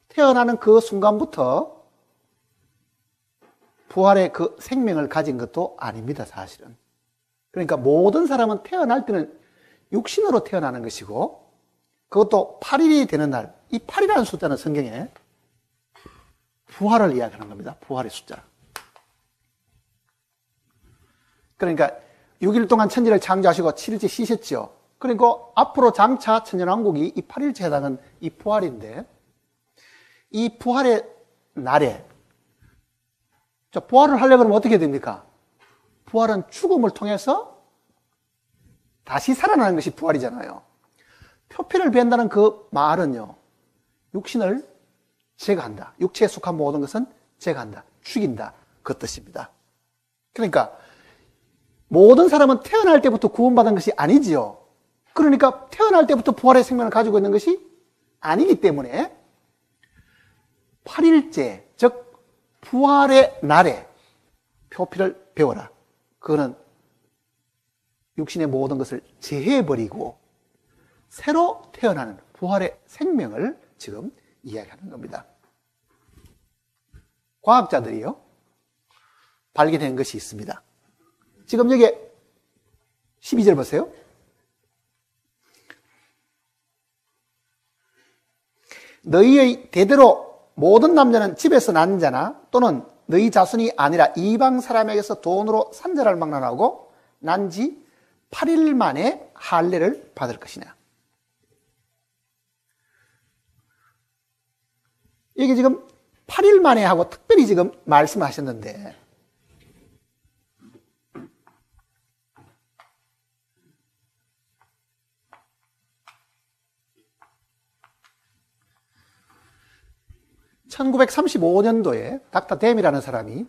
태어나는 그 순간부터 부활의 그 생명을 가진 것도 아닙니다, 사실은. 그러니까 모든 사람은 태어날 때는 육신으로 태어나는 것이고 그것도 8일이 되는 날, 이 8이라는 숫자는 성경에 부활을 이야기하는 겁니다. 부활의 숫자. 그러니까 6일 동안 천지를 창조하시고 7일째 쉬셨죠. 그리고 앞으로 장차 천년왕국이 이 8일째 해당하는 이 부활인데 이 부활의 날에 부활을 하려고 하면 어떻게 됩니까? 부활은 죽음을 통해서 다시 살아나는 것이 부활이잖아요. 표피를 벤다는 그 말은요, 육신을 제거한다. 육체에 속한 모든 것은 제거한다. 죽인다. 그 뜻입니다. 그러니까 모든 사람은 태어날 때부터 구원받은 것이 아니지요. 그러니까 태어날 때부터 부활의 생명을 가지고 있는 것이 아니기 때문에 8일째, 즉 부활의 날에 표피를 베어라. 그거는 육신의 모든 것을 제해버리고 새로 태어나는 부활의 생명을 지금 이야기하는 겁니다. 과학자들이요 발견한 것이 있습니다. 지금 여기에 12절 보세요. 너희의 대대로 모든 남자는 집에서 난 자나 또는 너희 자손이 아니라 이방 사람에게서 돈으로 산자를 망라하고 난 지 8일 만에 할례를 받을 것이냐. 이게 지금 8일 만에 하고 특별히 지금 말씀하셨는데, (1935년도에) 닥터 댐이라는 사람이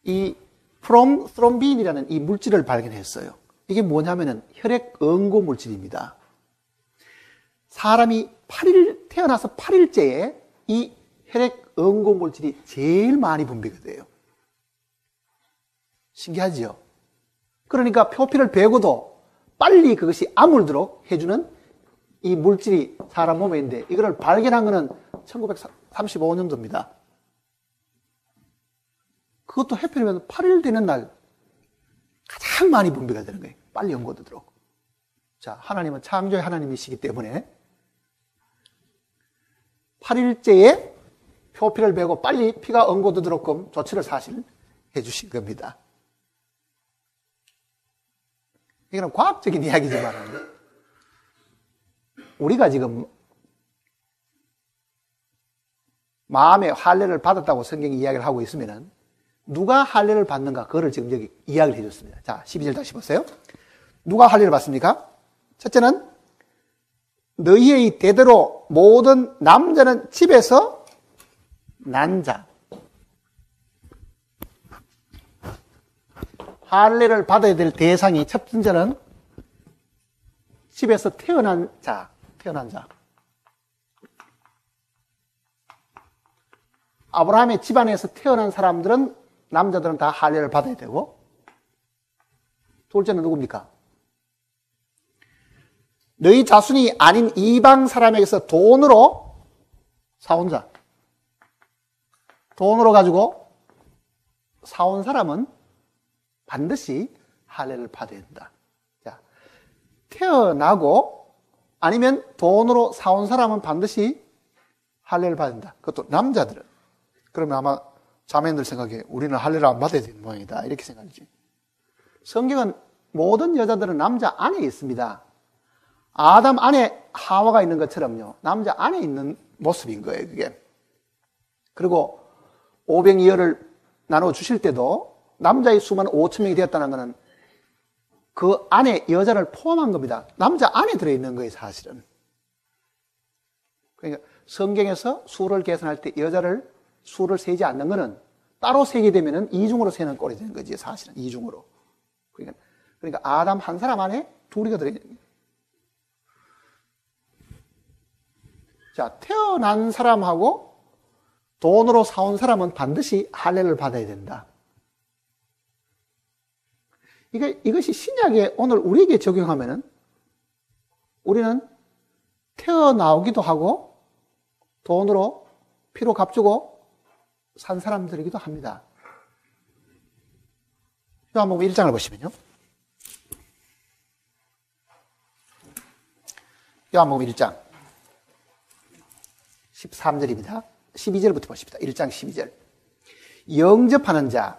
이 프롬스트롬빈이라는 이 물질을 발견했어요. 이게 뭐냐면은 혈액 응고 물질입니다. 사람이 태어나서 8일째에 이 혈액 응고 물질이 제일 많이 분비가 돼요. 신기하지요? 그러니까 표피를 베고도 빨리 그것이 아물도록 해주는 이 물질이 사람 몸에 있는데, 이거를 발견한 거는 1935년도입니다. 그것도 해필이면 8일 되는 날 가장 많이 분비가 되는 거예요. 빨리 연고되도록. 자, 하나님은 창조의 하나님이시기 때문에 8일째에 표피를 베고 빨리 피가 응고되도록 조치를 사실 해주신 겁니다. 이거는 과학적인 이야기지만 우리가 지금 마음에 할례를 받았다고 성경이 이야기를 하고 있으면은 누가 할례를 받는가, 그거를 지금 여기 이야기를 해줬습니다. 자, 12절 다시 보세요. 누가 할례를 받습니까? 첫째는 너희의 대대로 모든 남자는 집에서 난 자. 할례를 받아야 될 대상이 첫 번째는 집에서 태어난 자. 아브라함의 집안에서 태어난 사람들은, 남자들은 다 할례를 받아야 되고, 둘째는 누굽니까? 너희 자손이 아닌 이방 사람에게서 돈으로 사온 자. 돈으로 가지고 사온 사람은 반드시 할례를 받아야 된다. 자, 태어나고 아니면 돈으로 사온 사람은 반드시 할례를 받아야 된다. 그것도 남자들은. 그러면 아마 자매들 생각에 우리는 할례를 안 받아야 되는 모양이다, 이렇게 생각하지. 성경은 모든 여자들은 남자 안에 있습니다. 아담 안에 하와가 있는 것처럼요, 남자 안에 있는 모습인 거예요, 그게. 그리고 오병이어를 나눠 주실 때도 남자의 수만 5천 명이 되었다는 것은 그 안에 여자를 포함한 겁니다. 남자 안에 들어있는 거예요, 사실은. 그러니까 성경에서 수를 계산할 때 여자를 수를 세지 않는 것은 따로 세게 되면은 이중으로 세는 꼴이 되는 거지, 사실은. 이중으로. 그러니까 아담 한 사람 안에 둘이가 들어있는 거예요. 자, 태어난 사람하고 돈으로 사온 사람은 반드시 할례를 받아야 된다. 이것이 신약에 오늘 우리에게 적용하면은 우리는 태어나오기도 하고 돈으로 피로 값주고 산 사람들이기도 합니다. 요한복음 1장을 보시면요. 요한복음 1장 13절입니다. 12절부터 보십시다. 1장 12절. 영접하는 자,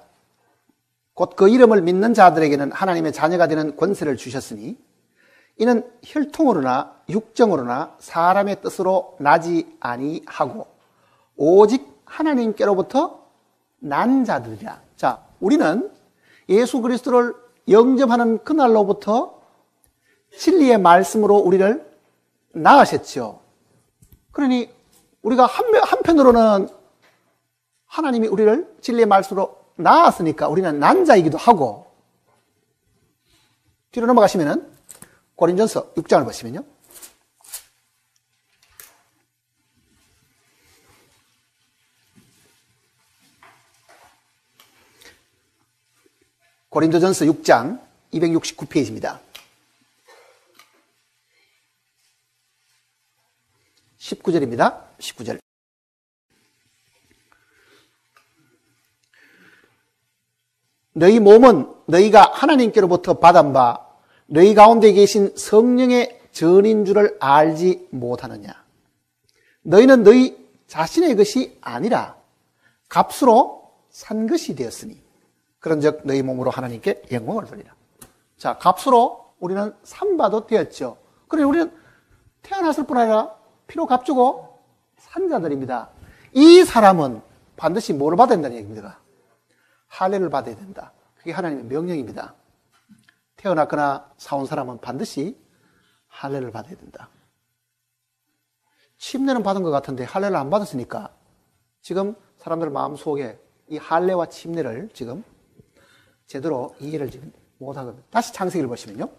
곧 그 이름을 믿는 자들에게는 하나님의 자녀가 되는 권세를 주셨으니 이는 혈통으로나 육정으로나 사람의 뜻으로 나지 아니하고 오직 하나님께로부터 난 자들이라. 자, 우리는 예수 그리스도를 영접하는 그날로부터 진리의 말씀으로 우리를 낳으셨죠. 그러니 우리가 한편으로는 하나님이 우리를 진리의 말씀으로 낳았으니까 우리는 난 자이기도 하고, 뒤로 넘어가시면은 고린전서 6장을 보시면요. 고린도전서 6장 269페이지입니다. 19절입니다. 19절. 너희 몸은 너희가 하나님께로부터 받은 바 너희 가운데 계신 성령의 전인 줄을 알지 못하느냐. 너희는 너희 자신의 것이 아니라 값으로 산 것이 되었으니 그런즉 너희 몸으로 하나님께 영광을 돌리라. 자, 값으로 우리는 산바도 되었죠. 그러니 우리는 태어났을 뿐 아니라 피로 값주고 산 자들입니다. 이 사람은 반드시 뭐를 받아야 된다는 얘기입니다. 할례를 받아야 된다. 그게 하나님의 명령입니다. 태어났거나 사온 사람은 반드시 할례를 받아야 된다. 침례는 받은 것 같은데 할례를 안 받았으니까 지금 사람들 마음속에 이 할례와 침례를 지금 제대로 이해를 지금 못하거든요. 다시 창세기를 보시면요.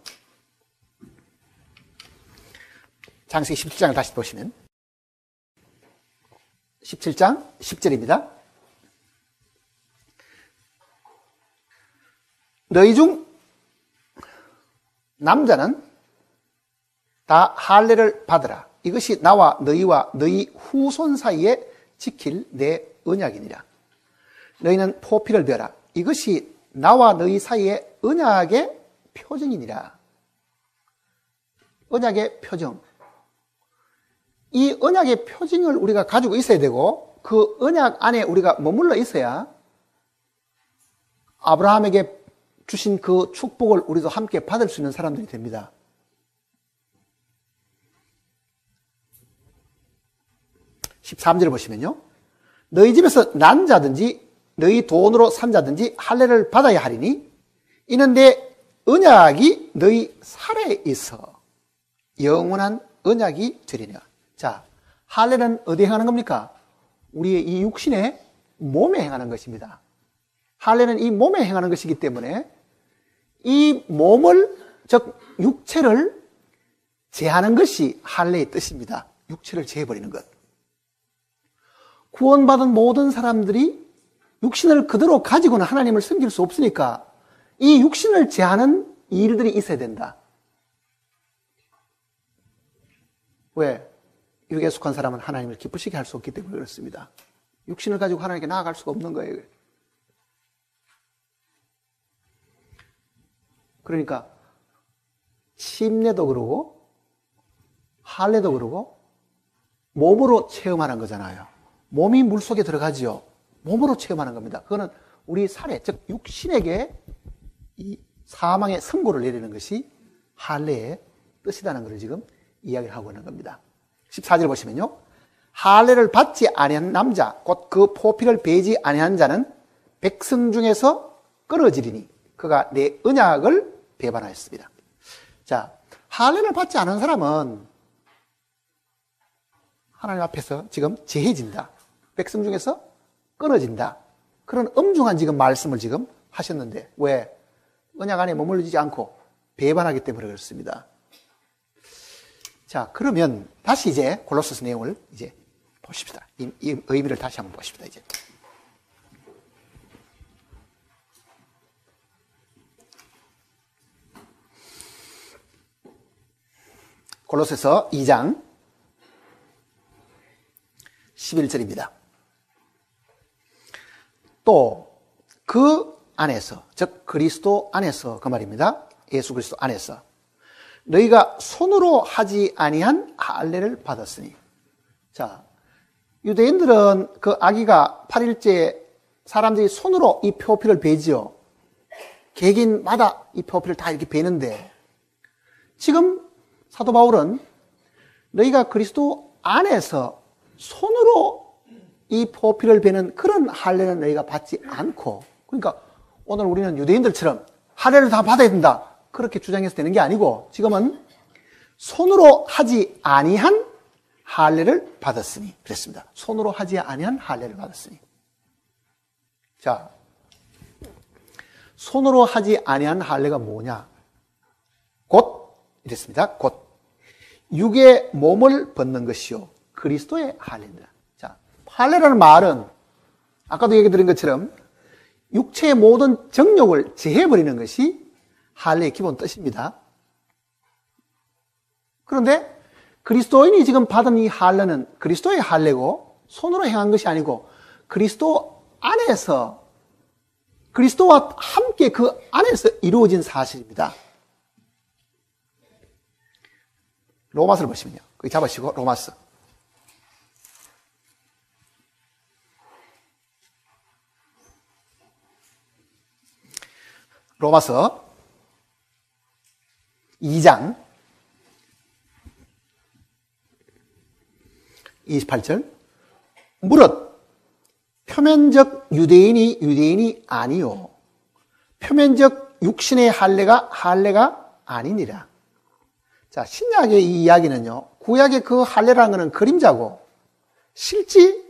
창세기 17장을 다시 보시면 17장 10절입니다. 너희 중 남자는 다 할례를 받으라. 이것이 나와 너희와 너희 후손 사이에 지킬 내 언약이니라. 너희는 포피를 베어라. 이것이 나와 너희 사이에 언약의 표정이니라. 언약의 표정. 이 언약의 표징을 우리가 가지고 있어야 되고 그 언약 안에 우리가 머물러 있어야 아브라함에게 주신 그 축복을 우리도 함께 받을 수 있는 사람들이 됩니다. (13절) 보시면요. 너희 집에서 난 자든지 너희 돈으로 산 자든지 할례를 받아야 하리니 이는 내 언약이 너희 살에 있어 영원한 언약이 되리라. 자, 할례는 어디에 행하는 겁니까? 우리의 이 육신의 몸에 행하는 것입니다. 할례는 이 몸에 행하는 것이기 때문에 이 몸을, 즉 육체를 제하는 것이 할례의 뜻입니다. 육체를 제해버리는 것. 구원받은 모든 사람들이 육신을 그대로 가지고는 하나님을 섬길 수 없으니까 이 육신을 제하는 일들이 있어야 된다. 왜? 육에 속한 사람은 하나님을 기쁘시게 할 수 없기 때문에 그렇습니다. 육신을 가지고 하나님께 나아갈 수가 없는 거예요. 그러니까 침례도 그러고 할례도 그러고 몸으로 체험하는 거잖아요. 몸이 물속에 들어가지요. 몸으로 체험하는 겁니다. 그거는 우리 살에, 즉 육신에게 이 사망의 선고를 내리는 것이 할례의 뜻이라는 것을 지금 이야기를 하고 있는 겁니다. 14절 보시면요. 할례를 받지 아니한 남자 곧 그 포피를 베지 아니한 자는 백성 중에서 끊어지리니 그가 내 언약을 배반하였습니다. 자, 할례를 받지 않은 사람은 하나님 앞에서 지금 제해진다. 백성 중에서 끊어진다. 그런 엄중한 지금 말씀을 지금 하셨는데 왜? 언약 안에 머물러지지 않고 배반하기 때문에 그렇습니다. 자, 그러면 다시 이제 골로새서 내용을 이제 보십시다. 이 의미를 다시 한번 보십시다. 이제 골로새서 2장 11절입니다. 또 그 안에서, 즉 그리스도 안에서 그 말입니다. 예수 그리스도 안에서 너희가 손으로 하지 아니한 할례를 받았으니. 자, 유대인들은 그 아기가 8일째 사람들이 손으로 이 표피를 베지요. 개긴마다 이 표피를 다 이렇게 베는데 지금 사도 바울은 너희가 그리스도 안에서 손으로 이 포피를 베는 그런 할례는 너희가 받지 않고, 그러니까 오늘 우리는 유대인들처럼 할례를 다 받아야 된다 그렇게 주장해서 되는 게 아니고 지금은 손으로 하지 아니한 할례를 받았으니 그랬습니다. 손으로 하지 아니한 할례를 받았으니. 자, 손으로 하지 아니한 할례가 뭐냐? 곧 이랬습니다. 곧 육의 몸을 벗는 것이요 그리스도의 할례입니다. 자, 할례라는 말은 아까도 얘기 드린 것처럼 육체의 모든 정욕을 제해버리는 것이 할례의 기본 뜻입니다. 그런데 그리스도인이 지금 받은 이 할례는 그리스도의 할례고 손으로 행한 것이 아니고 그리스도 안에서 그리스도와 함께 그 안에서 이루어진 사실입니다. 로마서를 보시면요. 거기 잡으시고 로마서. 로마서 2장 28절. 무릇 표면적 유대인이 아니요 표면적 육신의 할례가 아니니라. 자, 신약의 이 이야기는요, 구약의 그 할례라는 것은 그림자고 실제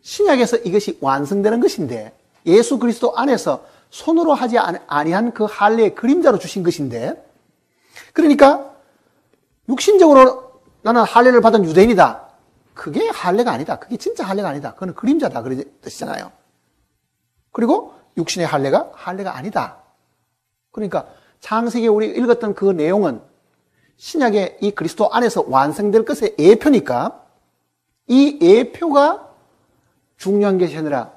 신약에서 이것이 완성되는 것인데, 예수 그리스도 안에서 손으로 하지 아니한 그 할례의 그림자로 주신 것인데, 그러니까 육신적으로 나는 할례를 받은 유대인이다. 그게 할례가 아니다. 그게 진짜 할례가 아니다. 그건 그림자다. 그런 뜻이잖아요. 그리고 육신의 할례가 아니다. 그러니까 창세기에 우리 읽었던 그 내용은 신약의 이 그리스도 안에서 완성될 것의 예표니까 이 예표가 중요한 것이 아니라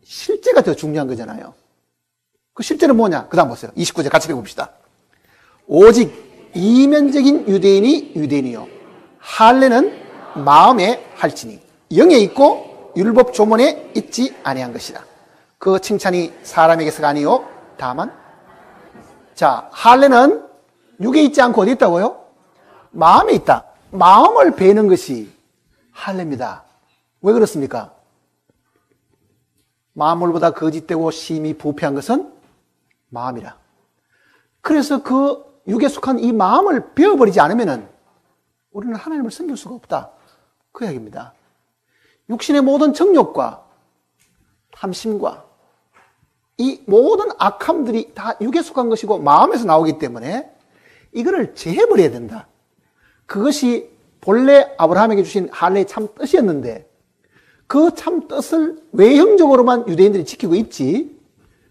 실제가 더 중요한 거잖아요. 그 실제는 뭐냐? 그 다음 보세요. 29절 같이 읽어봅시다. 오직 이면적인 유대인이 유대인이요 할례는 마음에 할지니 영에 있고 율법 조문에 있지 아니한 것이다. 그 칭찬이 사람에게서가 아니요 다만, 자, 할례는 육에 있지 않고 어디 있다고요? 마음에 있다. 마음을 베는 것이 할례입니다. 왜 그렇습니까? 만물보다 거짓되고 심히 부패한 것은 마음이라. 그래서 그 육에 속한 이 마음을 베어버리지 않으면 우리는 하나님을 섬길 수가 없다. 그 이야기입니다. 육신의 모든 정욕과 탐심과 이 모든 악함들이 다 육에 속한 것이고 마음에서 나오기 때문에 이거를 제해버려야 된다. 그것이 본래 아브라함에게 주신 할례의 참 뜻이었는데 그 참 뜻을 외형적으로만 유대인들이 지키고 있지,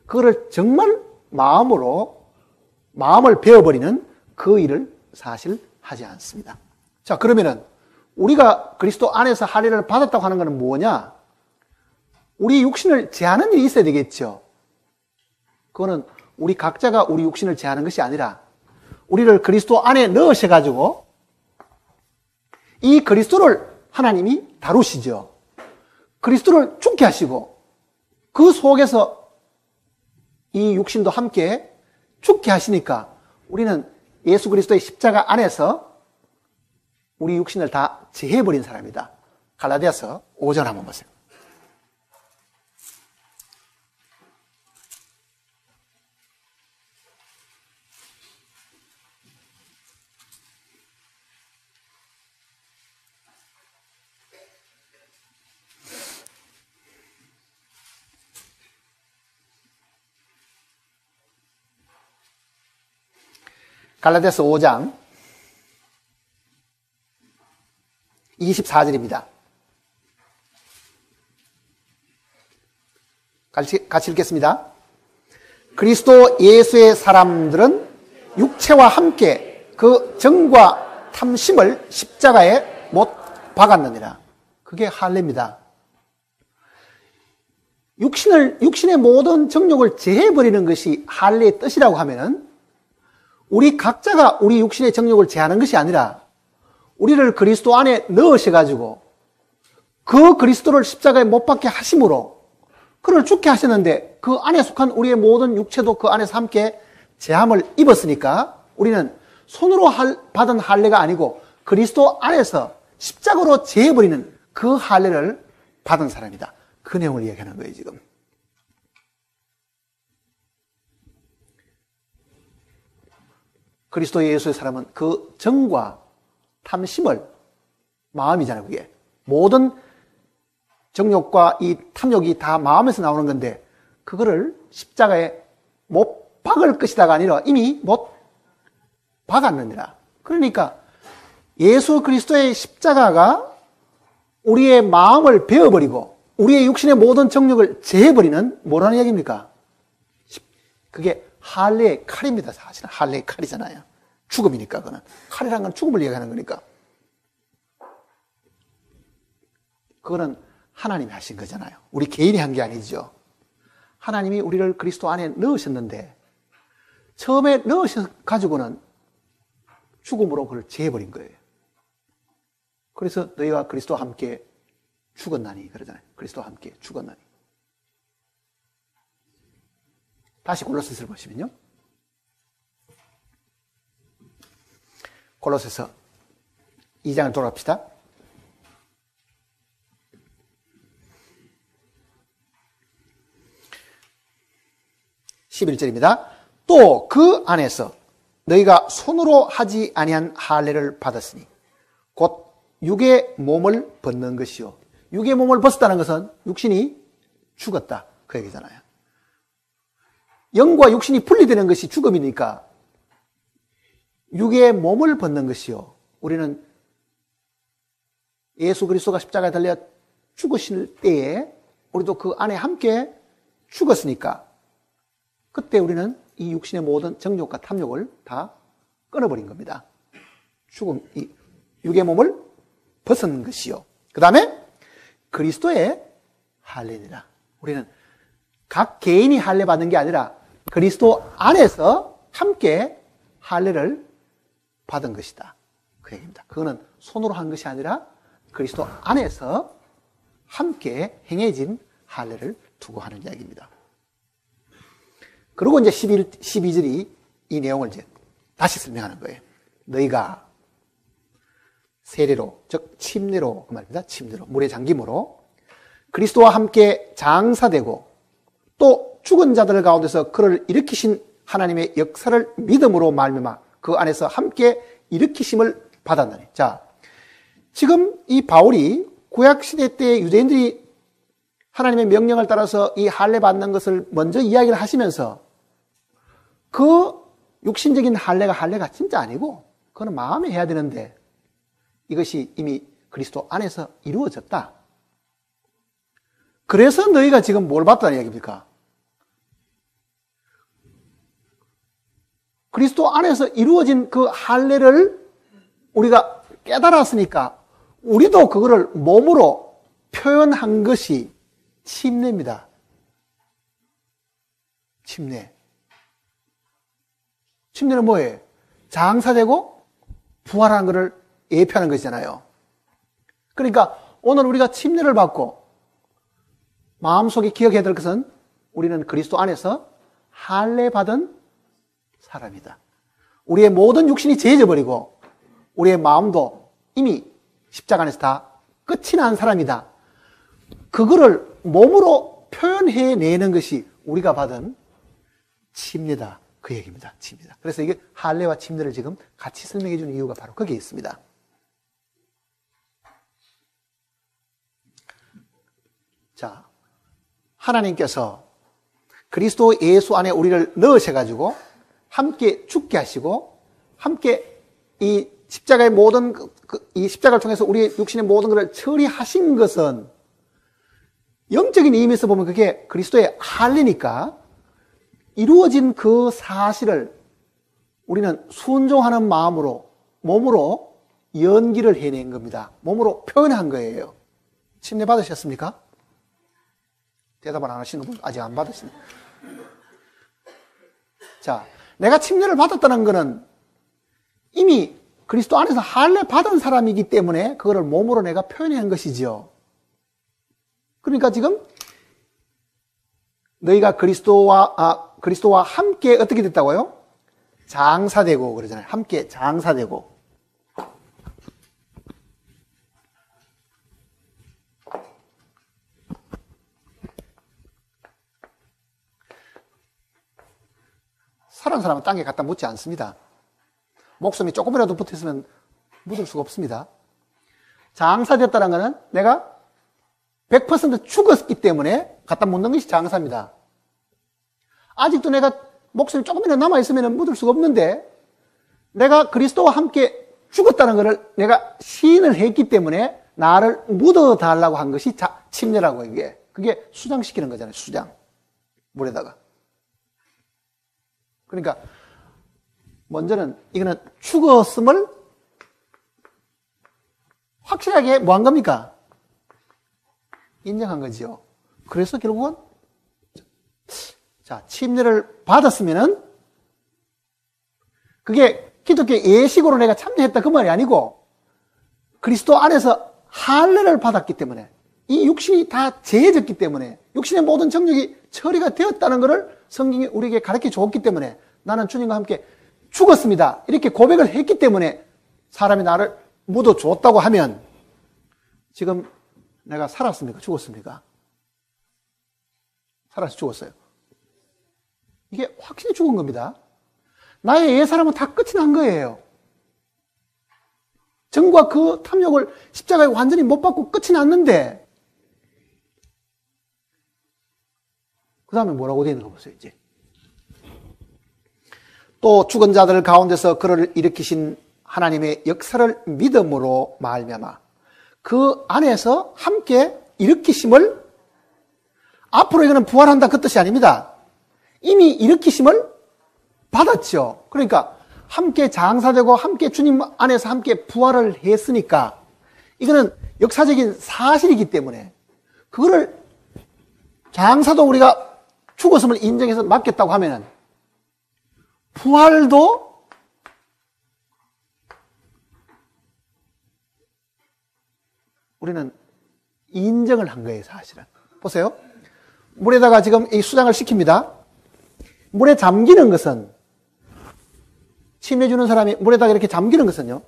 그거를 정말 마음을 베어버리는 그 일을 사실 하지 않습니다. 자, 그러면은 우리가 그리스도 안에서 할례를 받았다고 하는 것은 뭐냐? 우리 육신을 제하는 일이 있어야 되겠죠. 그거는 우리 각자가 우리 육신을 제하는 것이 아니라 우리를 그리스도 안에 넣으셔가지고 이 그리스도를 하나님이 다루시죠. 그리스도를 죽게 하시고 그 속에서 이 육신도 함께 죽게 하시니까 우리는 예수 그리스도의 십자가 안에서 우리 육신을 다 제해버린 사람이다. 갈라디아서 5절 한번 보세요. 갈라디아서 5장 24절입니다. 같이 읽겠습니다. 그리스도 예수의 사람들은 육체와 함께 그 정과 탐심을 십자가에 못 박았느니라. 그게 할례입니다. 육신의 모든 정욕을 제해버리는 것이 할례의 뜻이라고 하면은 우리 각자가 우리 육신의 정욕을 제하는 것이 아니라 우리를 그리스도 안에 넣으셔가지고 그 그리스도를 십자가에 못 박게 하심으로 그를 죽게 하셨는데 그 안에 속한 우리의 모든 육체도 그 안에서 함께 제함을 입었으니까 우리는 손으로 받은 할례가 아니고 그리스도 안에서 십자가로 제해버리는 그 할례를 받은 사람이다. 그 내용을 이야기하는 거예요, 지금. 그리스도 예수의 사람은 그 정과 탐심을, 마음이잖아요, 그게. 모든 정욕과 이 탐욕이 다 마음에서 나오는 건데, 그거를 십자가에 못 박을 것이다가 아니라 이미 못 박았느니라. 그러니까 예수 그리스도의 십자가가 우리의 마음을 베어버리고 우리의 육신의 모든 정욕을 제해버리는 뭐라는 얘기입니까? 그게 할례의 칼입니다. 사실은 할례의 칼이잖아요. 죽음이니까 그거는. 칼이라는 건 죽음을 얘기하는 거니까. 그거는 하나님이 하신 거잖아요. 우리 개인이 한 게 아니죠. 하나님이 우리를 그리스도 안에 넣으셨는데 처음에 넣으셔가지고는 죽음으로 그걸 재버린 거예요. 그래서 너희가 그리스도와 함께 죽었나니 그러잖아요. 그리스도와 함께 죽었나니. 다시 골로새서를 보시면요. 골로새서 2장을 돌아봅시다. 11절입니다. 또 그 안에서 너희가 손으로 하지 아니한 할례를 받았으니 곧 육의 몸을 벗는 것이요. 육의 몸을 벗었다는 것은 육신이 죽었다. 그 얘기잖아요. 영과 육신이 분리되는 것이 죽음이니까 육의 몸을 벗는 것이요. 우리는 예수 그리스도가 십자가에 달려 죽으실 때에 우리도 그 안에 함께 죽었으니까 그때 우리는 이 육신의 모든 정욕과 탐욕을 다 끊어버린 겁니다. 이 육의 몸을 벗은 것이요. 그 다음에 그리스도의 할례니라. 우리는 각 개인이 할례 받는 게 아니라 그리스도 안에서 함께 할례를 받은 것이다. 그 얘기입니다. 그거는 손으로 한 것이 아니라 그리스도 안에서 함께 행해진 할례를 두고 하는 이야기입니다. 그리고 이제 12절이 이 내용을 이제 다시 설명하는 거예요. 너희가 세례로, 즉 침례로 그 말입니다. 침례로 물에 잠김으로 그리스도와 함께 장사되고 또 죽은 자들 가운데서 그를 일으키신 하나님의 역사를 믿음으로 말미암아 그 안에서 함께 일으키심을 받았나니. 자, 지금 이 바울이 구약시대 때 유대인들이 하나님의 명령을 따라서 이 할례 받는 것을 먼저 이야기를 하시면서 그 육신적인 할례가 진짜 아니고 그거는 마음에 해야 되는데 이것이 이미 그리스도 안에서 이루어졌다. 그래서 너희가 지금 뭘 받다는 이야기입니까? 그리스도 안에서 이루어진 그 할례를 우리가 깨달았으니까 우리도 그거를 몸으로 표현한 것이 침례입니다. 침례. 침례는 뭐예요? 장사되고 부활하는 것을 예표하는 것이잖아요. 그러니까 오늘 우리가 침례를 받고 마음속에 기억해야 될 것은 우리는 그리스도 안에서 할례 받은 사람이다. 우리의 모든 육신이 죄져버리고 우리의 마음도 이미 십자가 안에서 다 끝이 난 사람이다. 그거를 몸으로 표현해내는 것이 우리가 받은 침례다. 그 얘기입니다. 침례다. 그래서 이게 할례와 침례를 지금 같이 설명해 주는 이유가 바로 거기에 있습니다. 자, 하나님께서 그리스도 예수 안에 우리를 넣으셔가지고 함께 죽게 하시고 함께 이 십자가의 모든 이 십자가를 통해서 우리의 육신의 모든 것을 처리하신 것은 영적인 의미에서 보면 그게 그리스도의 할례니까 이루어진 그 사실을 우리는 순종하는 마음으로 몸으로 연기를 해낸 겁니다. 몸으로 표현한 거예요. 침례 받으셨습니까? 대답을 안 하시는 분 아직 안 받으십니다. 자, 내가 침례를 받았다는 것은 이미 그리스도 안에서 할례 받은 사람이기 때문에 그거를 몸으로 내가 표현한 것이죠. 그러니까 지금 너희가 그리스도와 함께 어떻게 됐다고요? 장사되고 그러잖아요. 함께 장사되고. 살은 사람은 땅에 갖다 묻지 않습니다. 목숨이 조금이라도 붙어있으면 묻을 수가 없습니다. 장사됐다는 것은 내가 100% 죽었기 때문에 갖다 묻는 것이 장사입니다. 아직도 내가 목숨이 조금이라도 남아있으면 묻을 수가 없는데 내가 그리스도와 함께 죽었다는 것을 내가 시인을 했기 때문에 나를 묻어달라고 한 것이 침례라고 이게. 그게 수장시키는 거잖아요. 수장. 물에다가. 그러니까 먼저는 이거는 죽었음을 확실하게 뭐 한 겁니까? 인정한 거지요. 그래서 결국은 자, 침례를 받았으면은 그게 기독교 예식으로 내가 참여했다 그 말이 아니고 그리스도 안에서 할례를 받았기 때문에 이 육신이 다 제해졌기 때문에 육신의 모든 정욕이 처리가 되었다는 것을 성경이 우리에게 가르쳐 주었기 때문에 나는 주님과 함께 죽었습니다. 이렇게 고백을 했기 때문에 사람이 나를 묻어주었다고 하면 지금 내가 살았습니까? 죽었습니까? 살아서 죽었어요. 이게 확실히 죽은 겁니다. 나의 옛사람은 다 끝이 난 거예요. 정과 그 탐욕을 십자가에 완전히 못 받고 끝이 났는데 그 다음에 뭐라고 되어 있는 거 보세요. 이제 또 죽은 자들 가운데서 그를 일으키신 하나님의 역사를 믿음으로 말미암아 그 안에서 함께 일으키심을 앞으로 이거는 부활한다 그 뜻이 아닙니다. 이미 일으키심을 받았죠. 그러니까 함께 장사되고 함께 주님 안에서 함께 부활을 했으니까 이거는 역사적인 사실이기 때문에 그거를 장사도 우리가 죽었음을 인정해서 맡겼다고 하면은 부활도 우리는 인정을 한 거예요, 사실은. 보세요. 물에다가 지금 이 수장을 시킵니다. 물에 잠기는 것은 침례 주는 사람이 물에다가 이렇게 잠기는 것은요.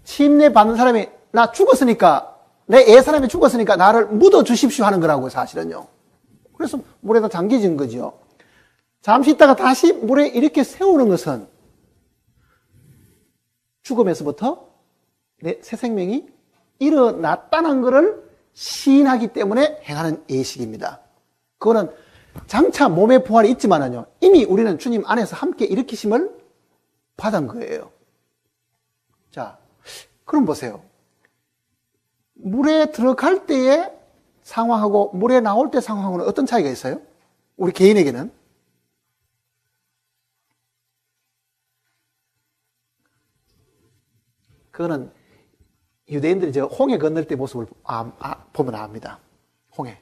침례 받는 사람이 나 죽었으니까 내 애 사람이 죽었으니까 나를 묻어 주십시오 하는 거라고 사실은요. 그래서 물에다 잠기진 거죠. 잠시 있다가 다시 물에 이렇게 세우는 것은 죽음에서부터 내 새 생명이 일어났다는 것을 시인하기 때문에 행하는 예식입니다. 그거는 장차 몸의 부활이 있지만은요, 이미 우리는 주님 안에서 함께 일으키심을 받은 거예요. 자, 그럼 보세요. 물에 들어갈 때의 상황하고 물에 나올 때 상황하고는 어떤 차이가 있어요? 우리 개인에게는? 그거는 유대인들이 저 홍해 건널 때 모습을 보면 압니다. 홍해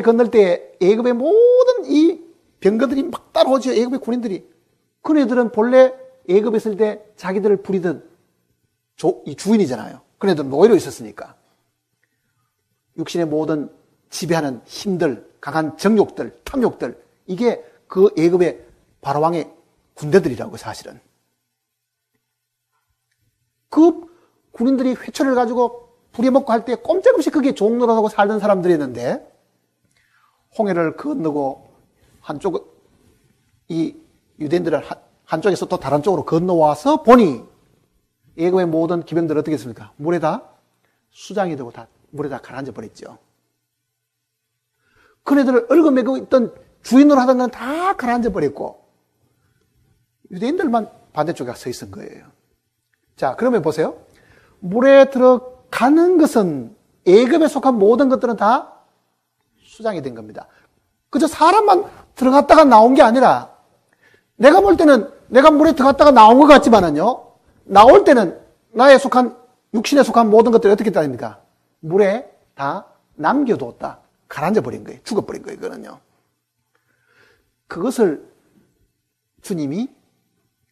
건널 때 애굽의 모든 이 병거들이 막 따라오죠. 애굽의 군인들이. 그네들은 본래 애굽에 있을 때 자기들을 부리던 이 주인이잖아요. 그네들은 노예로 있었으니까. 육신의 모든 지배하는 힘들, 강한 정욕들, 탐욕들, 이게 그 애굽의 바로왕의 군대들이라고 사실은. 그 군인들이 회초를 가지고 부려먹고 할 때 꼼짝없이 그게 종노릇하고 살던 사람들이었는데 홍해를 건너고 이 유대인들은 한쪽에서 또 다른 쪽으로 건너와서 보니 애굽의 모든 기병들은 어떻게 했습니까? 물에다 수장이 되고 다 물에다 가라앉아 버렸죠. 그네들을 얽어매고 있던 주인으로 하던 건 다 가라앉아 버렸고 유대인들만 반대쪽에 서 있은 거예요. 자, 그러면 보세요. 물에 들어가는 것은 애굽에 속한 모든 것들은 다 수장이 된 겁니다. 그저 사람만 들어갔다가 나온 게 아니라 내가 볼 때는 내가 물에 들어갔다가 나온 것 같지만은요, 나올 때는 나의 속한 육신에 속한 모든 것들이 어떻게 됐답니까? 물에 다 남겨뒀다. 가라앉아 버린 거예요. 죽어버린 거예요. 그거는요. 그것을 주님이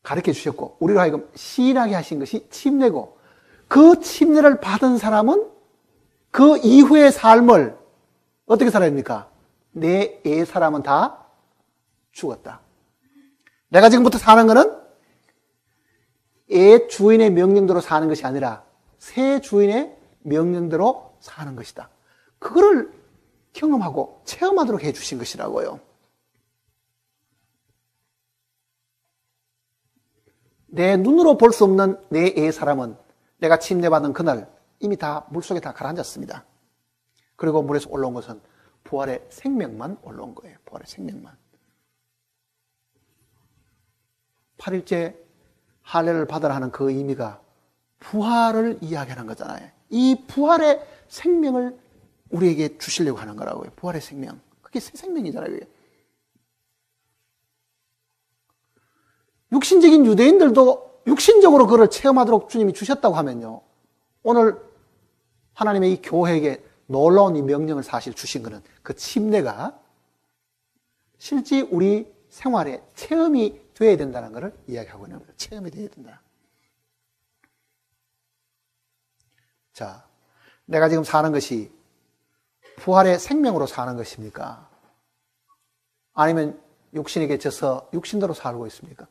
가르쳐 주셨고 우리로 하여금 시인하게 하신 것이 침례고 그 침례를 받은 사람은 그 이후의 삶을 어떻게 살아야 됩니까? 내 애 사람은 다 죽었다. 내가 지금부터 사는 것은 애 주인의 명령대로 사는 것이 아니라 새 주인의 명령대로 사는 것이다. 그거를 경험하고 체험하도록 해주신 것이라고요. 내 눈으로 볼 수 없는 내 애 사람은 내가 침례받은 그날 이미 다 물속에 다 가라앉았습니다. 그리고 물에서 올라온 것은 부활의 생명만 올라온 거예요. 부활의 생명만. 8일째 할례를 받으라 하는 그 의미가 부활을 이야기하는 거잖아요. 이 부활의 생명을 우리에게 주시려고 하는 거라고요. 부활의 생명. 그게 새 생명이잖아요. 그게. 육신적인 유대인들도 육신적으로 그걸 체험하도록 주님이 주셨다고 하면요. 오늘 하나님의 이 교회에게 놀라운 이 명령을 사실 주신 것은 그 침례가 실제 우리 생활에 체험이 되어야 된다는 것을 이야기하고 있는 거예요. 체험이 되어야 된다. 자, 내가 지금 사는 것이 부활의 생명으로 사는 것입니까? 아니면 육신에게 져서 육신대로 살고 있습니까?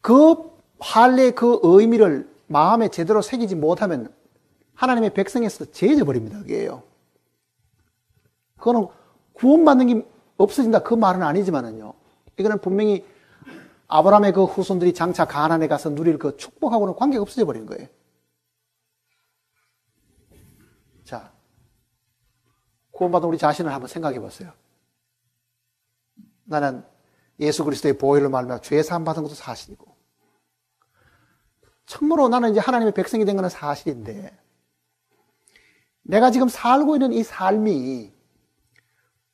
그 할례의 그 의미를 마음에 제대로 새기지 못하면 하나님의 백성에서 제해져 버립니다. 그게요. 그거는 구원받는 게 없어진다 그 말은 아니지만은요. 이거는 분명히 아브라함의 그 후손들이 장차 가나안에 가서 누릴 그 축복하고는 관계가 없어져 버린 거예요. 자, 구원받은 우리 자신을 한번 생각해 보세요. 나는 예수 그리스도의 보혈로 말미암아 죄 사함 받은 것도 사실이고, 참으로 나는 이제 하나님의 백성이 된 것은 사실인데, 내가 지금 살고 있는 이 삶이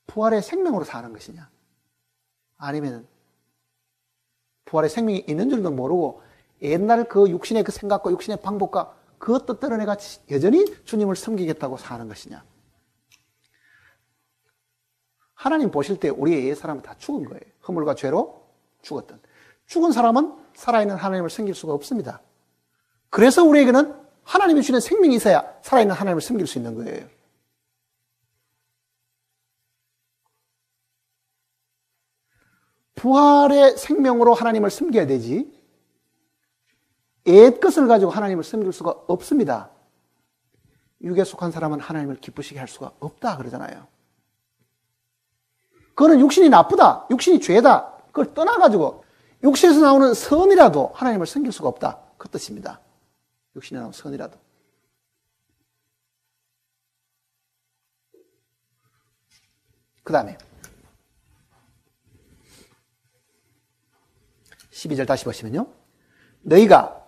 부활의 생명으로 사는 것이냐, 아니면 부활의 생명이 있는 줄도 모르고 옛날 그 육신의 그 생각과 육신의 방법과 그 뜻대로 내가 여전히 주님을 섬기겠다고 사는 것이냐. 하나님 보실 때 우리의 옛 사람은 다 죽은 거예요. 허물과 죄로 죽었던. 죽은 사람은 살아있는 하나님을 섬길 수가 없습니다. 그래서 우리에게는 하나님이 주는 생명이 있어야 살아있는 하나님을 섬길 수 있는 거예요. 부활의 생명으로 하나님을 섬겨야 되지, 옛 것을 가지고 하나님을 섬길 수가 없습니다. 육에 속한 사람은 하나님을 기쁘시게 할 수가 없다 그러잖아요. 그거는 육신이 나쁘다, 육신이 죄다, 그걸 떠나가지고 육신에서 나오는 선이라도 하나님을 섬길 수가 없다, 그 뜻입니다. 육신에 나오는 선이라도. 그 다음에 12절 다시 보시면요, 너희가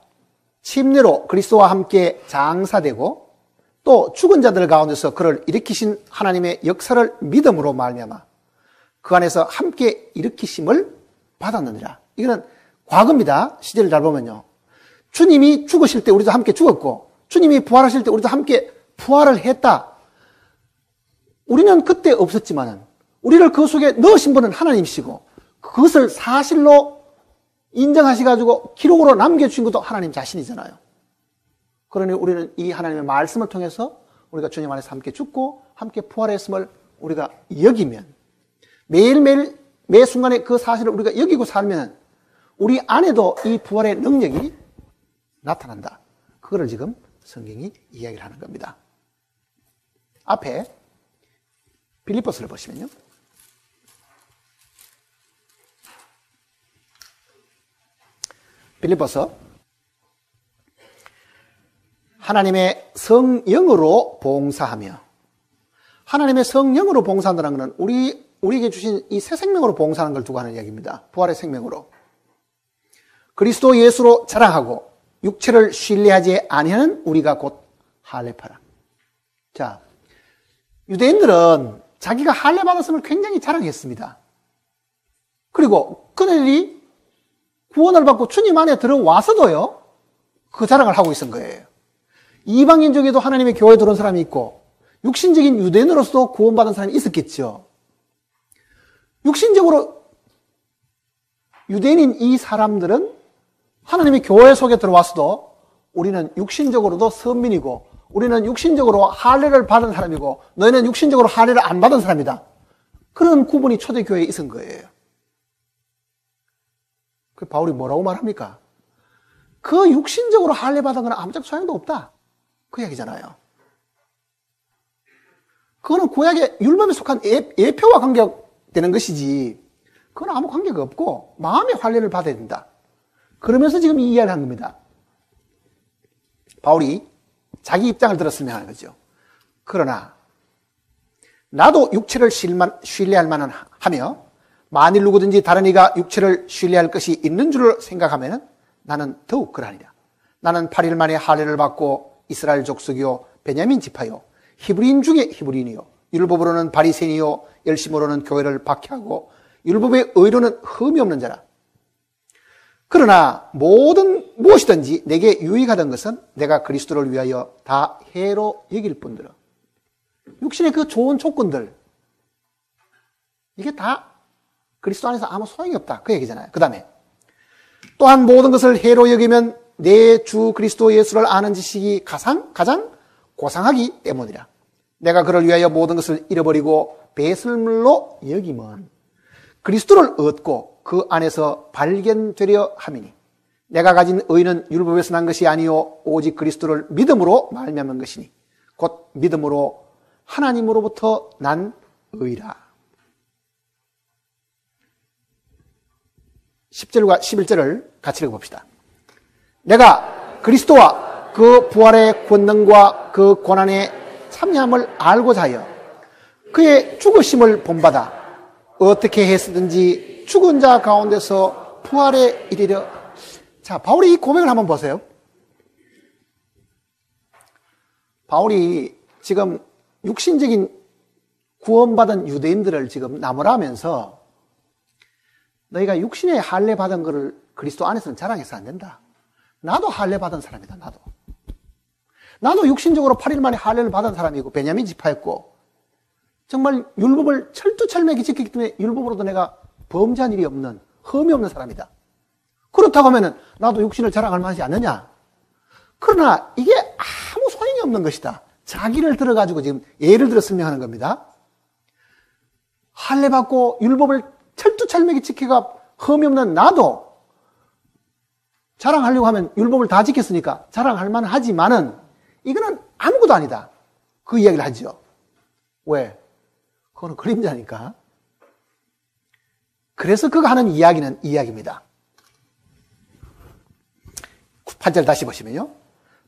침례로 그리스도와 함께 장사되고 또 죽은 자들 가운데서 그를 일으키신 하나님의 역사를 믿음으로 말미암아 그 안에서 함께 일으키심을 받았느니라. 이거는 과거입니다. 시제를 잘 보면요, 주님이 죽으실 때 우리도 함께 죽었고, 주님이 부활하실 때 우리도 함께 부활을 했다. 우리는 그때 없었지만은 우리를 그 속에 넣으신 분은 하나님이시고, 그것을 사실로 인정하셔가지고 기록으로 남겨주신 것도 하나님 자신이잖아요. 그러니 우리는 이 하나님의 말씀을 통해서 우리가 주님 안에서 함께 죽고 함께 부활했음을 우리가 여기면, 매일매일 매 순간에 그 사실을 우리가 여기고 살면 우리 안에도 이 부활의 능력이 나타난다. 그거를 지금 성경이 이야기를 하는 겁니다. 앞에 빌립보서를 보시면요, 빌립보서 하나님의 성령으로 봉사하며, 하나님의 성령으로 봉사한다는 것은 우리에게 주신 이 새 생명으로 봉사하는 걸 두고 하는 이야기입니다. 부활의 생명으로. 그리스도 예수로 자랑하고 육체를 신뢰하지 아니하는 우리가 곧 할례파라. 자, 유대인들은 자기가 할례 받았음을 굉장히 자랑했습니다. 그리고 그들이 구원을 받고 주님 안에 들어와서도요, 그 자랑을 하고 있은 거예요. 이방인 중에도 하나님의 교회에 들어온 사람이 있고, 육신적인 유대인으로서도 구원받은 사람이 있었겠죠. 육신적으로 유대인인 이 사람들은 하나님의 교회 속에 들어왔어도 우리는 육신적으로도 선민이고, 우리는 육신적으로 할례를 받은 사람이고, 너희는 육신적으로 할례를 안 받은 사람이다. 그런 구분이 초대교회에 있은 거예요. 그 바울이 뭐라고 말합니까? 그 육신적으로 할례 받은 건 아무짝도 소용도 없다, 그 이야기잖아요. 그거는 구약의 율법에 속한 예표와 관계되는 것이지, 그건 아무 관계가 없고 마음의 할례를 받아야 된다. 그러면서 지금 이 이야기를 한 겁니다. 바울이 자기 입장을 들었으면 하는 거죠. 그러나 나도 육체를 신뢰할 만한 하며, 만일 누구든지 다른 이가 육체를 신뢰할 것이 있는 줄 생각하면 나는 더욱 그러하니라. 나는 8일 만에 할례를 받고 이스라엘 족속이요 베냐민 지파요 히브리인 중에 히브리인이요 율법으로는 바리새인이요 열심으로는 교회를 박해하고 율법의 의로는 흠이 없는 자라. 그러나 무엇이든지 내게 유익하던 것은 내가 그리스도를 위하여 다 해로 여길 뿐더러. 육신의 그 좋은 조건들, 이게 다 그리스도 안에서 아무 소용이 없다. 그 얘기잖아요. 그 다음에 또한 모든 것을 해로 여기면 내 주 그리스도 예수를 아는 지식이 가장 고상하기 때문이라. 내가 그를 위하여 모든 것을 잃어버리고 배설물로 여기면 그리스도를 얻고 그 안에서 발견되려 함이니 내가 가진 의는 율법에서 난 것이 아니요 오직 그리스도를 믿음으로 말미암은 것이니 곧 믿음으로 하나님으로부터 난 의라. 10절과 11절을 같이 읽어봅시다. 내가 그리스도와 그 부활의 권능과 그 고난의 참여함을 알고자 하여 그의 죽으심을 본받아 어떻게 했든지 죽은 자 가운데서 부활에 이르려. 자, 바울이 이 고백을 한번 보세요. 바울이 지금 육신적인 구원받은 유대인들을 지금 나무라면서 너희가 육신의 할례 받은 것을 그리스도 안에서는 자랑해서 안 된다. 나도 할례 받은 사람이다. 나도 육신적으로 8일 만에 할례를 받은 사람이고 베냐민 지파였고 정말 율법을 철두철미하게 지켰기 때문에 율법으로도 내가 범죄한 일이 없는, 흠이 없는 사람이다. 그렇다고 하면은 나도 육신을 자랑할 만하지 않느냐? 그러나 이게 아무 소용이 없는 것이다. 자기를 들어가지고 지금 예를 들어 설명하는 겁니다. 할례 받고 율법을 철두철미하게 지키가 흠이 없는 나도 자랑하려고 하면 율법을 다 지켰으니까 자랑할 만하지만은 이거는 아무것도 아니다. 그 이야기를 하죠. 왜? 그거는 그림자니까. 그래서 그가 하는 이야기는 이 이야기입니다. 8절 다시 보시면요.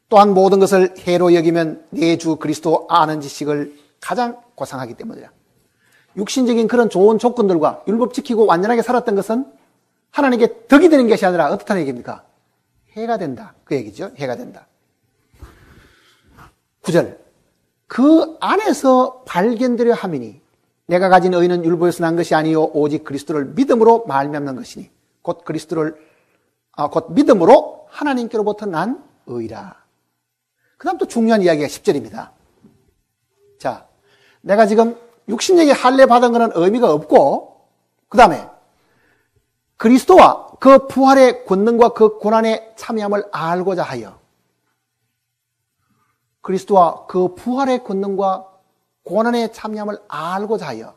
또한 모든 것을 해로 여기면 내 주 그리스도 아는 지식을 가장 고상하기 때문이라. 육신적인 그런 좋은 조건들과 율법 지키고 완전하게 살았던 것은 하나님께 덕이 되는 것이 아니라 어떻다는 얘기입니까? 해가 된다. 그 얘기죠. 해가 된다. 9절. 그 안에서 발견되려 함이니 내가 가진 의는 율법에서 난 것이 아니요 오직 그리스도를 믿음으로 말미암는 것이니 곧 믿음으로 하나님께로부터 난 의라. 그 다음 또 중요한 이야기가 10절입니다. 자, 내가 지금 육신에게 할례 받은 것은 의미가 없고 그 다음에 그리스도와 그 부활의 권능과 그 고난의 참여함을 알고자 하여 그리스도와 그 부활의 권능과 고난의 참여함을 알고자 하여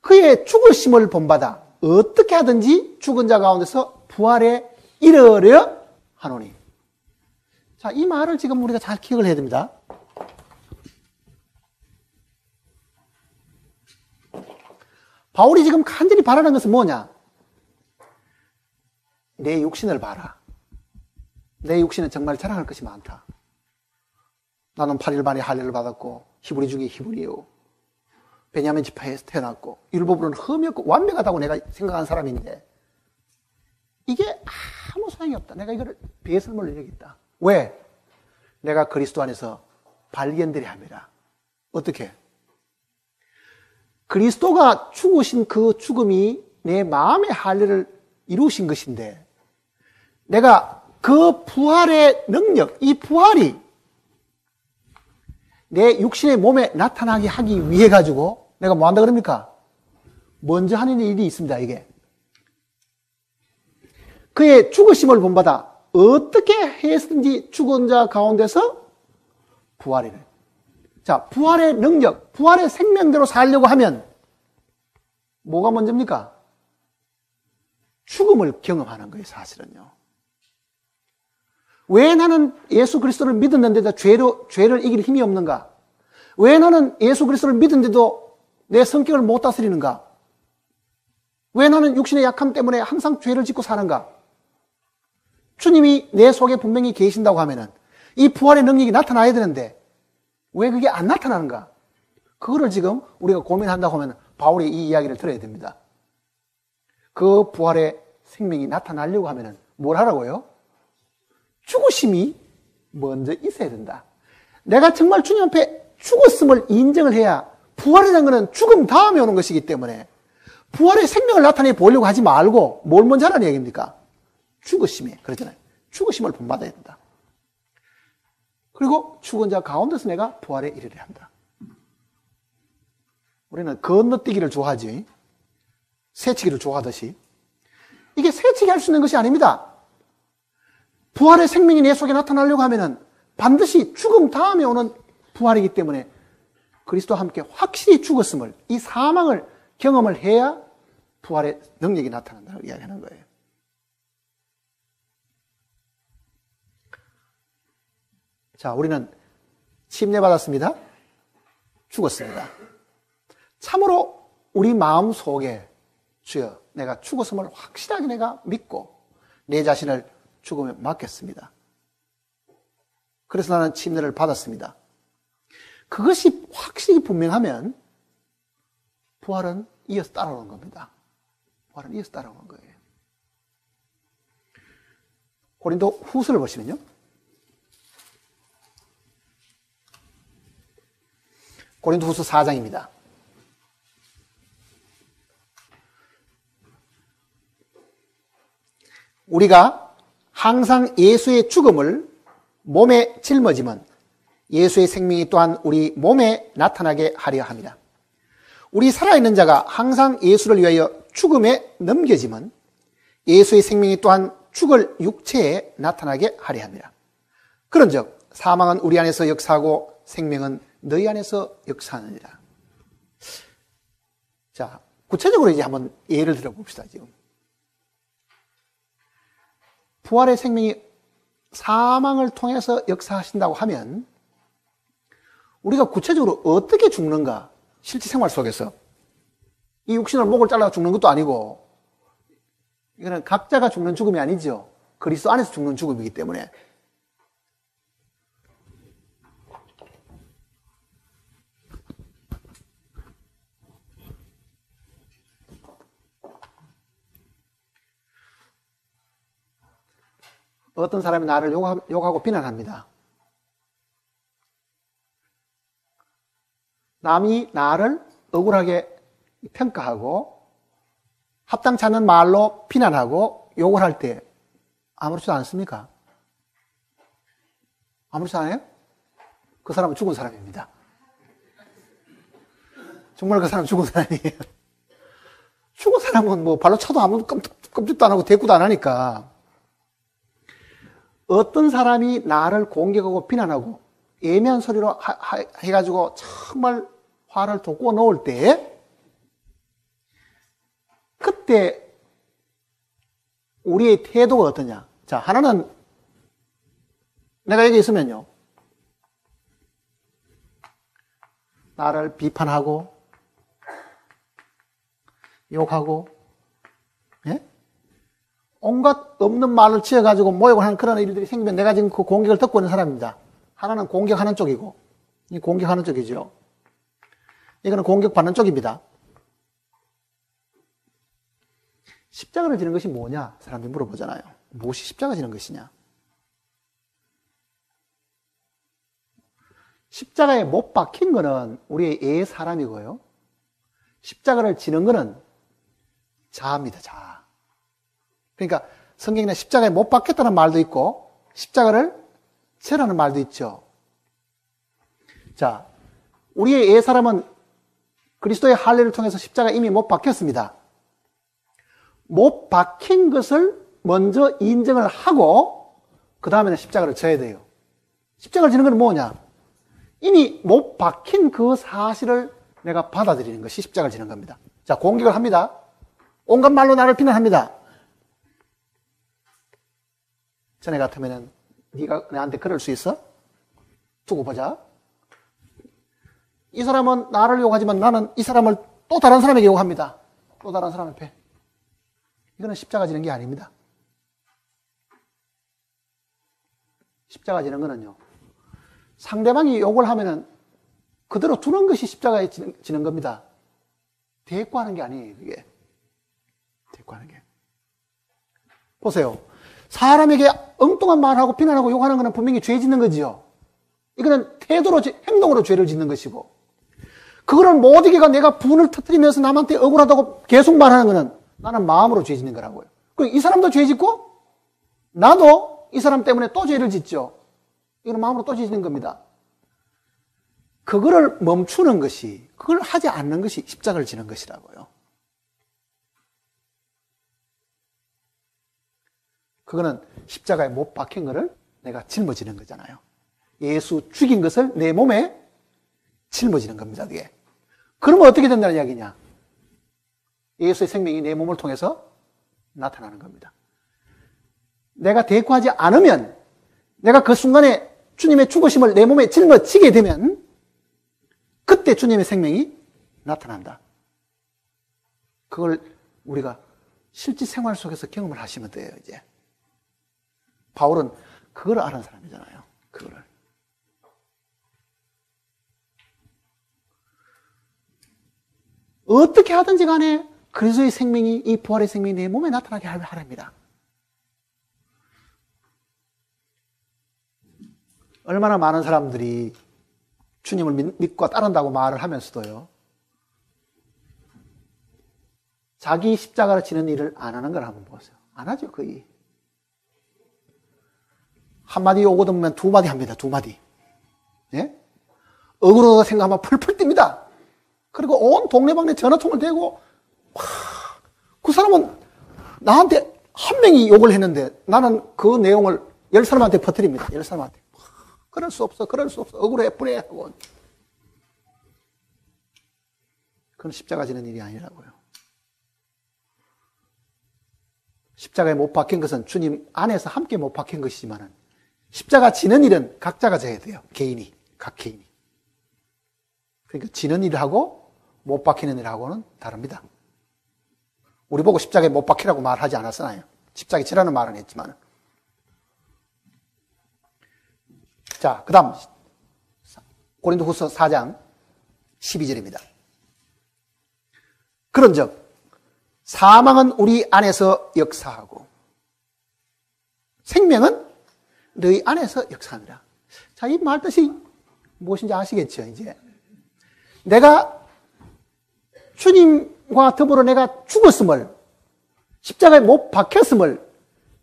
그의 죽으심을 본받아 어떻게 하든지 죽은 자 가운데서 부활에 이르려 하노니. 자, 이 말을 지금 우리가 잘 기억을 해야 됩니다. 바울이 지금 간절히 바라는 것은 뭐냐? 내 육신을 봐라. 내 육신은 정말 자랑할 것이 많다. 나는 8일 만에 할례를 받았고 히브리 중에 히브리요. 베냐민 지파에서 태어났고 율법으로는 흠이 없고 완벽하다고 내가 생각한 사람인데 이게 아무 소용이 없다. 내가 이거를 배설물로 여기겠다. 왜? 내가 그리스도 안에서 발견되려 함이라. 어떻게? 그리스도가 죽으신 그 죽음이 내 마음의 할례를 이루신 것인데 내가 그 부활의 능력, 이 부활이 내 육신의 몸에 나타나게 하기 위해 가지고 내가 뭐 한다 그럽니까? 먼저 하는 일이 있습니다. 이게 그의 죽으심을 본받아 어떻게 해서든지 죽은 자 가운데서 부활이래. 자, 부활의 능력, 부활의 생명대로 살려고 하면 뭐가 먼저입니까? 죽음을 경험하는 거예요, 사실은요. 왜 나는 예수 그리스도를 믿었는데도 죄를 이길 힘이 없는가? 왜 나는 예수 그리스도를 믿었는데도 내 성격을 못 다스리는가? 왜 나는 육신의 약함 때문에 항상 죄를 짓고 사는가? 주님이 내 속에 분명히 계신다고 하면은 이 부활의 능력이 나타나야 되는데 왜 그게 안 나타나는가? 그거를 지금 우리가 고민한다고 하면 바울이 이 이야기를 들어야 됩니다. 그 부활의 생명이 나타나려고 하면은 뭘 하라고요? 죽으심이 먼저 있어야 된다. 내가 정말 주님 앞에 죽었음을 인정을 해야 부활이라는 것은 죽음 다음에 오는 것이기 때문에 부활의 생명을 나타내 보려고 하지 말고 뭘 먼저 하라는 얘기입니까? 죽으심에, 그러잖아요. 죽으심을 본받아야 된다. 그리고 죽은 자 가운데서 내가 부활에 이르려 한다. 우리는 건너뛰기를 좋아하지, 새치기를 좋아하듯이. 이게 새치기 할 수 있는 것이 아닙니다. 부활의 생명이 내 속에 나타나려고 하면은 반드시 죽음 다음에 오는 부활이기 때문에 그리스도와 함께 확실히 죽었음을, 이 사망을 경험을 해야 부활의 능력이 나타난다고 이야기하는 거예요. 자, 우리는 침례받았습니다. 죽었습니다. 참으로 우리 마음 속에 주여, 내가 죽었음을 확실하게 내가 믿고 내 자신을 죽음에 맡겼습니다. 그래서 나는 침례를 받았습니다. 그것이 확실히 분명하면 부활은 이어서 따라오는 겁니다. 부활은 이어서 따라오는 거예요. 고린도 후서를 보시면요. 고린도 후서 4장입니다. 우리가 항상 예수의 죽음을 몸에 짊어지면 예수의 생명이 또한 우리 몸에 나타나게 하려 합니다. 우리 살아있는 자가 항상 예수를 위하여 죽음에 넘겨지면 예수의 생명이 또한 죽을 육체에 나타나게 하려 합니다. 그런즉 사망은 우리 안에서 역사하고 생명은 너희 안에서 역사하느니라. 자, 구체적으로 이제 한번 예를 들어봅시다. 지금 부활의 생명이 사망을 통해서 역사하신다고 하면 우리가 구체적으로 어떻게 죽는가? 실제 생활 속에서 이 육신을 목을 잘라 죽는 것도 아니고, 이거는 각자가 죽는 죽음이 아니죠. 그리스도 안에서 죽는 죽음이기 때문에. 어떤 사람이 나를 욕하고 비난합니다. 남이 나를 억울하게 평가하고 합당치 않은 말로 비난하고 욕을 할 때 아무렇지도 않습니까? 아무렇지 않아요? 그 사람은 죽은 사람입니다. 정말 그 사람은 죽은 사람이에요. 죽은 사람은 뭐 발로 차도 아무도 끔찍도 안 하고 대꾸도 안 하니까. 어떤 사람이 나를 공격하고 비난하고 예민한 소리로 해가지고 정말 화를 돋구어 놓을 때, 그때 우리의 태도가 어떠냐? 자, 하나는 내가 여기 있으면요, 나를 비판하고 욕하고, 예? 온갖 없는 말을 지어가지고 모욕을 하는 그런 일들이 생기면 내가 지금 그 공격을 듣고 있는 사람입니다. 하나는 공격하는 쪽이고, 이 공격하는 쪽이죠. 이거는 공격받는 쪽입니다. 십자가를 지는 것이 뭐냐? 사람들이 물어보잖아요. 무엇이 십자가 지는 것이냐? 십자가에 못 박힌 거는 우리의 애 사람이고요. 십자가를 지는 거는 자아입니다, 자아. 그러니까 성경에는 십자가에 못 박혔다는 말도 있고 십자가를 지라는 말도 있죠. 자, 우리의 애 사람은 그리스도의 할례를 통해서 십자가에 이미 못 박혔습니다. 못 박힌 것을 먼저 인정을 하고 그 다음에는 십자가를 져야 돼요. 십자가를 지는 건 뭐냐? 이미 못 박힌 그 사실을 내가 받아들이는 것이 십자가를 지는 겁니다. 자, 공격을 합니다. 온갖 말로 나를 비난합니다. 전에 같으면은 네가 나한테 그럴 수 있어? 두고 보자. 이 사람은 나를 욕하지만 나는 이 사람을 또 다른 사람에게 욕합니다. 또 다른 사람 앞에. 이거는 십자가 지는 게 아닙니다. 십자가 지는 거는요, 상대방이 욕을 하면은 그대로 두는 것이 십자가에 지는 겁니다. 대꾸하는 게 아니에요, 이게. 대꾸하는 게. 보세요. 사람에게 엉뚱한 말하고 비난하고 욕하는 것은 분명히 죄 짓는 거지요. 이거는 태도로, 행동으로 죄를 짓는 것이고, 그거를 못 이기가 내가 분을 터뜨리면서 남한테 억울하다고 계속 말하는 것은 나는 마음으로 죄 짓는 거라고요. 그리고 이 사람도 죄 짓고 나도 이 사람 때문에 또 죄를 짓죠. 이건 마음으로 또 짓는 겁니다. 그거를 멈추는 것이, 그걸 하지 않는 것이 십자가를 지는 것이라고요. 그거는 십자가에 못 박힌 거를 내가 짊어지는 거잖아요. 예수 죽인 것을 내 몸에 짊어지는 겁니다, 그게. 그러면 어떻게 된다는 이야기냐? 예수의 생명이 내 몸을 통해서 나타나는 겁니다. 내가 대꾸하지 않으면, 내가 그 순간에 주님의 죽으심을 내 몸에 짊어지게 되면 그때 주님의 생명이 나타난다. 그걸 우리가 실제 생활 속에서 경험을 하시면 돼요, 이제. 바울은 그걸 아는 사람이잖아요. 그거를. 어떻게 하든지 간에 그리스도의 생명이, 이 부활의 생명이 내 몸에 나타나게 하랍니다. 얼마나 많은 사람들이 주님을 믿고 따른다고 말을 하면서도요, 자기 십자가를 지는 일을 안 하는 걸 한번 보세요. 안 하죠, 거의. 한마디 오거든면 두 마디 합니다, 두 마디. 예? 억울하다 생각하면 풀풀 뜁니다. 그리고 온 동네방네 전화통을 대고, 그 사람은 나한테 한 명이 욕을 했는데 나는 그 내용을 10사람한테 퍼뜨립니다. 10사람한테. 그럴 수 없어, 그럴 수 없어, 억울해, 뿌려 하고. 그건 십자가 지는 일이 아니라고요. 십자가에 못 박힌 것은 주님 안에서 함께 못 박힌 것이지만은 십자가 지는 일은 각자가 져야 돼요. 개인이, 각 개인이. 그러니까 지는 일하고 못 박히는 일하고는 다릅니다. 우리 보고 십자가에 못 박히라고 말하지 않았잖아요. 십자가에 지라는 말은 했지만. 자, 그 다음 고린도후서 4장 12절입니다. 그런즉 사망은 우리 안에서 역사하고 생명은 너희 안에서 역사합니다. 자, 이 말 뜻이 무엇인지 아시겠죠, 이제. 내가 주님과 더불어 내가 죽었음을, 십자가에 못 박혔음을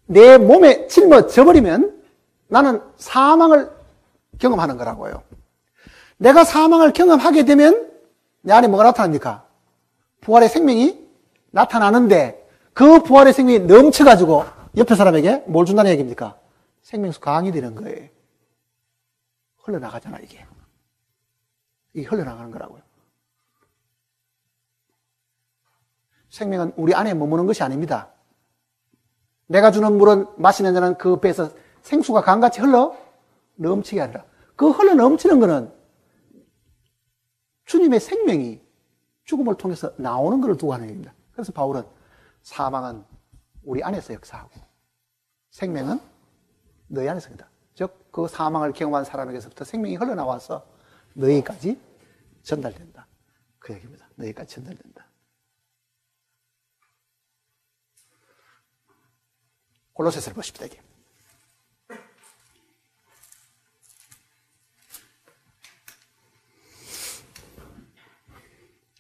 내 몸에 짊어져 버리면 나는 사망을 경험하는 거라고요. 내가 사망을 경험하게 되면 내 안에 뭐가 나타납니까? 부활의 생명이 나타나는데 그 부활의 생명이 넘쳐가지고 옆에 사람에게 뭘 준다는 얘기입니까? 생명수 강이 되는 거예요. 흘러나가잖아, 이게. 이게 흘러나가는 거라고요. 생명은 우리 안에 머무는 것이 아닙니다. 내가 주는 물은 마시는 자는 그 배에서 생수가 강같이 흘러 넘치게 하리라. 그 흘러 넘치는 것은 주님의 생명이 죽음을 통해서 나오는 것을 두고 하는 얘기입니다. 그래서 바울은 사망은 우리 안에서 역사하고 생명은 너희 안에서 있다. 즉, 그 사망을 경험한 사람에게서부터 생명이 흘러나와서 너희까지 전달된다. 그 얘기입니다. 너희까지 전달된다. 골로새서를 보십시다, 이게.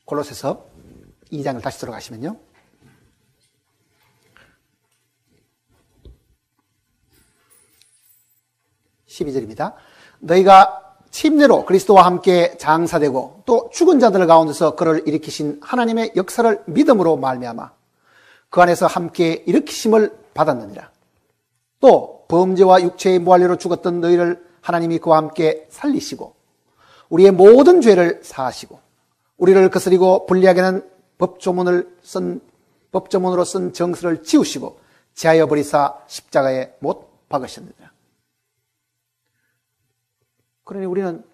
골로새서 2장을 다시 들어가시면요. 12절입니다. 너희가 침례로 그리스도와 함께 장사되고 또 죽은 자들 가운데서 그를 일으키신 하나님의 역사를 믿음으로 말미암아 그 안에서 함께 일으키심을 받았느니라. 또 범죄와 육체의 무할례로 죽었던 너희를 하나님이 그와 함께 살리시고 우리의 모든 죄를 사하시고 우리를 거스리고 불리하게 하는 법조문으로 쓴 정서를 지우시고 제하여 버리사 십자가에 못 박으셨느니라. 그러니 우리는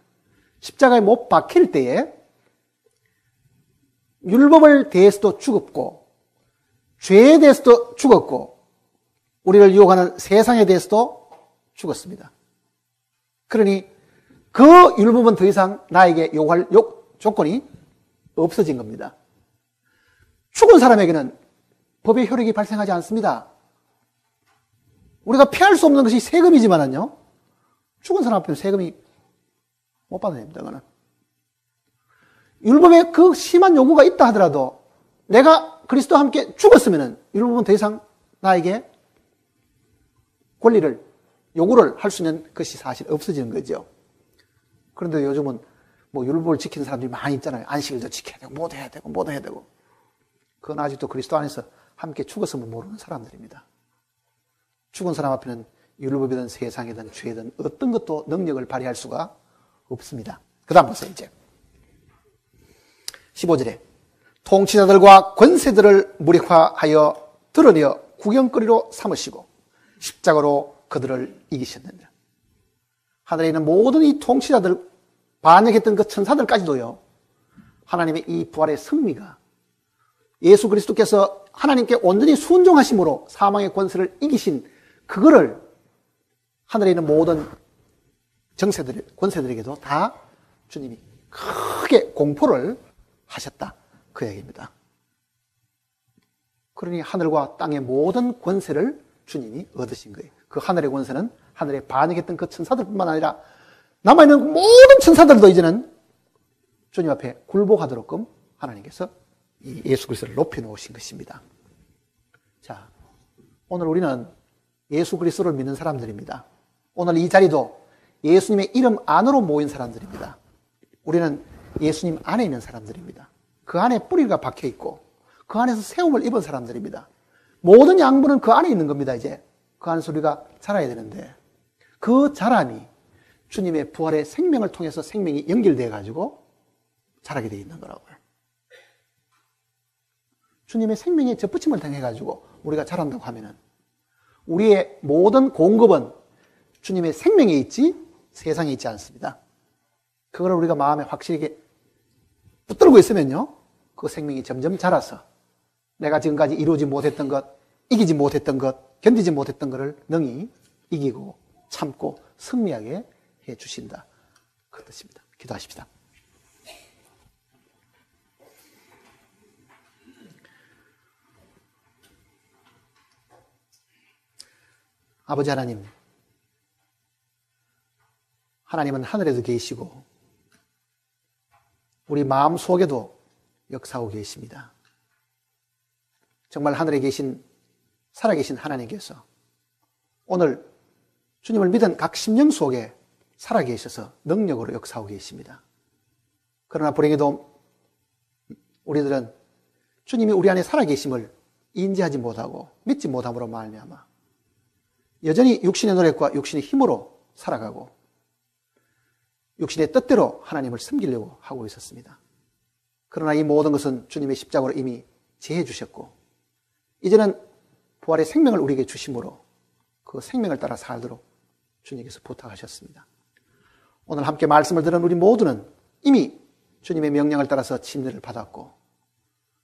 십자가에 못 박힐 때에 율법을 대해서도 죽었고 죄에 대해서도 죽었고 우리를 유혹하는 세상에 대해서도 죽었습니다. 그러니 그 율법은 더 이상 나에게 요구할 조건이 없어진 겁니다. 죽은 사람에게는 법의 효력이 발생하지 않습니다. 우리가 피할 수 없는 것이 세금이지만은요, 죽은 사람 앞에는 세금이 못 받아냅니다. 그거는. 율법에 그 심한 요구가 있다 하더라도 내가 그리스도와 함께 죽었으면은 율법은 더 이상 나에게 권리를, 요구를 할 수 있는 것이 사실 없어지는 거죠. 그런데 요즘은 뭐 율법을 지키는 사람들이 많이 있잖아요. 안식을 더 지켜야 되고, 뭐 해야 되고, 뭐 해야 되고. 그건 아직도 그리스도 안에서 함께 죽었으면 모르는 사람들입니다. 죽은 사람 앞에는 율법이든 세상이든 죄든 어떤 것도 능력을 발휘할 수가 없습니다. 그 다음 보세요, 이제. 15절에 통치자들과 권세들을 무력화하여 드러내어 구경거리로 삼으시고 십자가로 그들을 이기셨느니라. 하늘에 있는 모든 이 통치자들, 반역했던 그 천사들까지도요, 하나님의 이 부활의 승리가 예수 그리스도께서 하나님께 온전히 순종하심으로 사망의 권세를 이기신 그거를 하늘에 있는 모든 권세들에게도 다 주님이 크게 공포를 하셨다. 그 얘기입니다. 그러니 하늘과 땅의 모든 권세를 주님이 얻으신 거예요. 그 하늘의 권세는 하늘에 반역했던 그 천사들뿐만 아니라 남아있는 모든 천사들도 이제는 주님 앞에 굴복하도록끔 하나님께서 이 예수 그리스도를 높여놓으신 것입니다. 자, 오늘 우리는 예수 그리스도를 믿는 사람들입니다. 오늘 이 자리도 예수님의 이름 안으로 모인 사람들입니다. 우리는 예수님 안에 있는 사람들입니다. 그 안에 뿌리가 박혀 있고 그 안에서 세움을 입은 사람들입니다. 모든 양분은 그 안에 있는 겁니다. 이제 그 안에서 우리가 자라야 되는데 그 자람이 주님의 부활의 생명을 통해서 생명이 연결되어 가지고 자라게 되어 있는 거라고요. 주님의 생명의 접붙임을 통해 가지고 우리가 자란다고 하면은 우리의 모든 공급은 주님의 생명에 있지 세상에 있지 않습니다. 그걸 우리가 마음에 확실하게 붙들고 있으면요, 그 생명이 점점 자라서 내가 지금까지 이루지 못했던 것, 이기지 못했던 것, 견디지 못했던 것을 능히 이기고 참고 승리하게 해 주신다. 그 뜻입니다. 기도하십시다. 아버지 하나님, 하나님은 하늘에도 계시고 우리 마음 속에도 역사하고 계십니다. 정말 하늘에 계신 살아계신 하나님께서 오늘 주님을 믿은 각 심령 속에 살아계셔서 능력으로 역사하고 계십니다. 그러나 불행히도 우리들은 주님이 우리 안에 살아계심을 인지하지 못하고 믿지 못함으로 말미암아 여전히 육신의 노력과 육신의 힘으로 살아가고 육신의 뜻대로 하나님을 섬기려고 하고 있었습니다. 그러나 이 모든 것은 주님의 십자가로 이미 제해 주셨고 이제는 부활의 생명을 우리에게 주심으로 그 생명을 따라 살도록 주님께서 부탁하셨습니다. 오늘 함께 말씀을 들은 우리 모두는 이미 주님의 명령을 따라서 침례를 받았고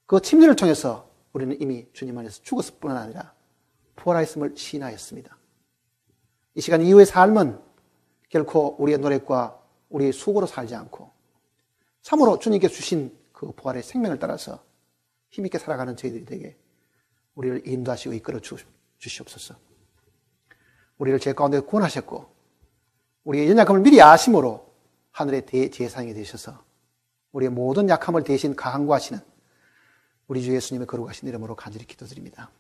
그 침례를 통해서 우리는 이미 주님 안에서 죽었을 뿐 아니라 부활하였음을 시인하였습니다. 이 시간 이후의 삶은 결코 우리의 노력과 우리의 수고로 살지 않고 참으로 주님께 주신 그 부활의 생명을 따라서 힘있게 살아가는 저희들이 되게 우리를 인도하시고 이끌어 주시옵소서. 우리를 죄 가운데 구원하셨고 우리의 연약함을 미리 아심으로 하늘의 대제사장이 되셔서 우리의 모든 약함을 대신 강구하시는 우리 주 예수님의 거룩하신 이름으로 간절히 기도드립니다.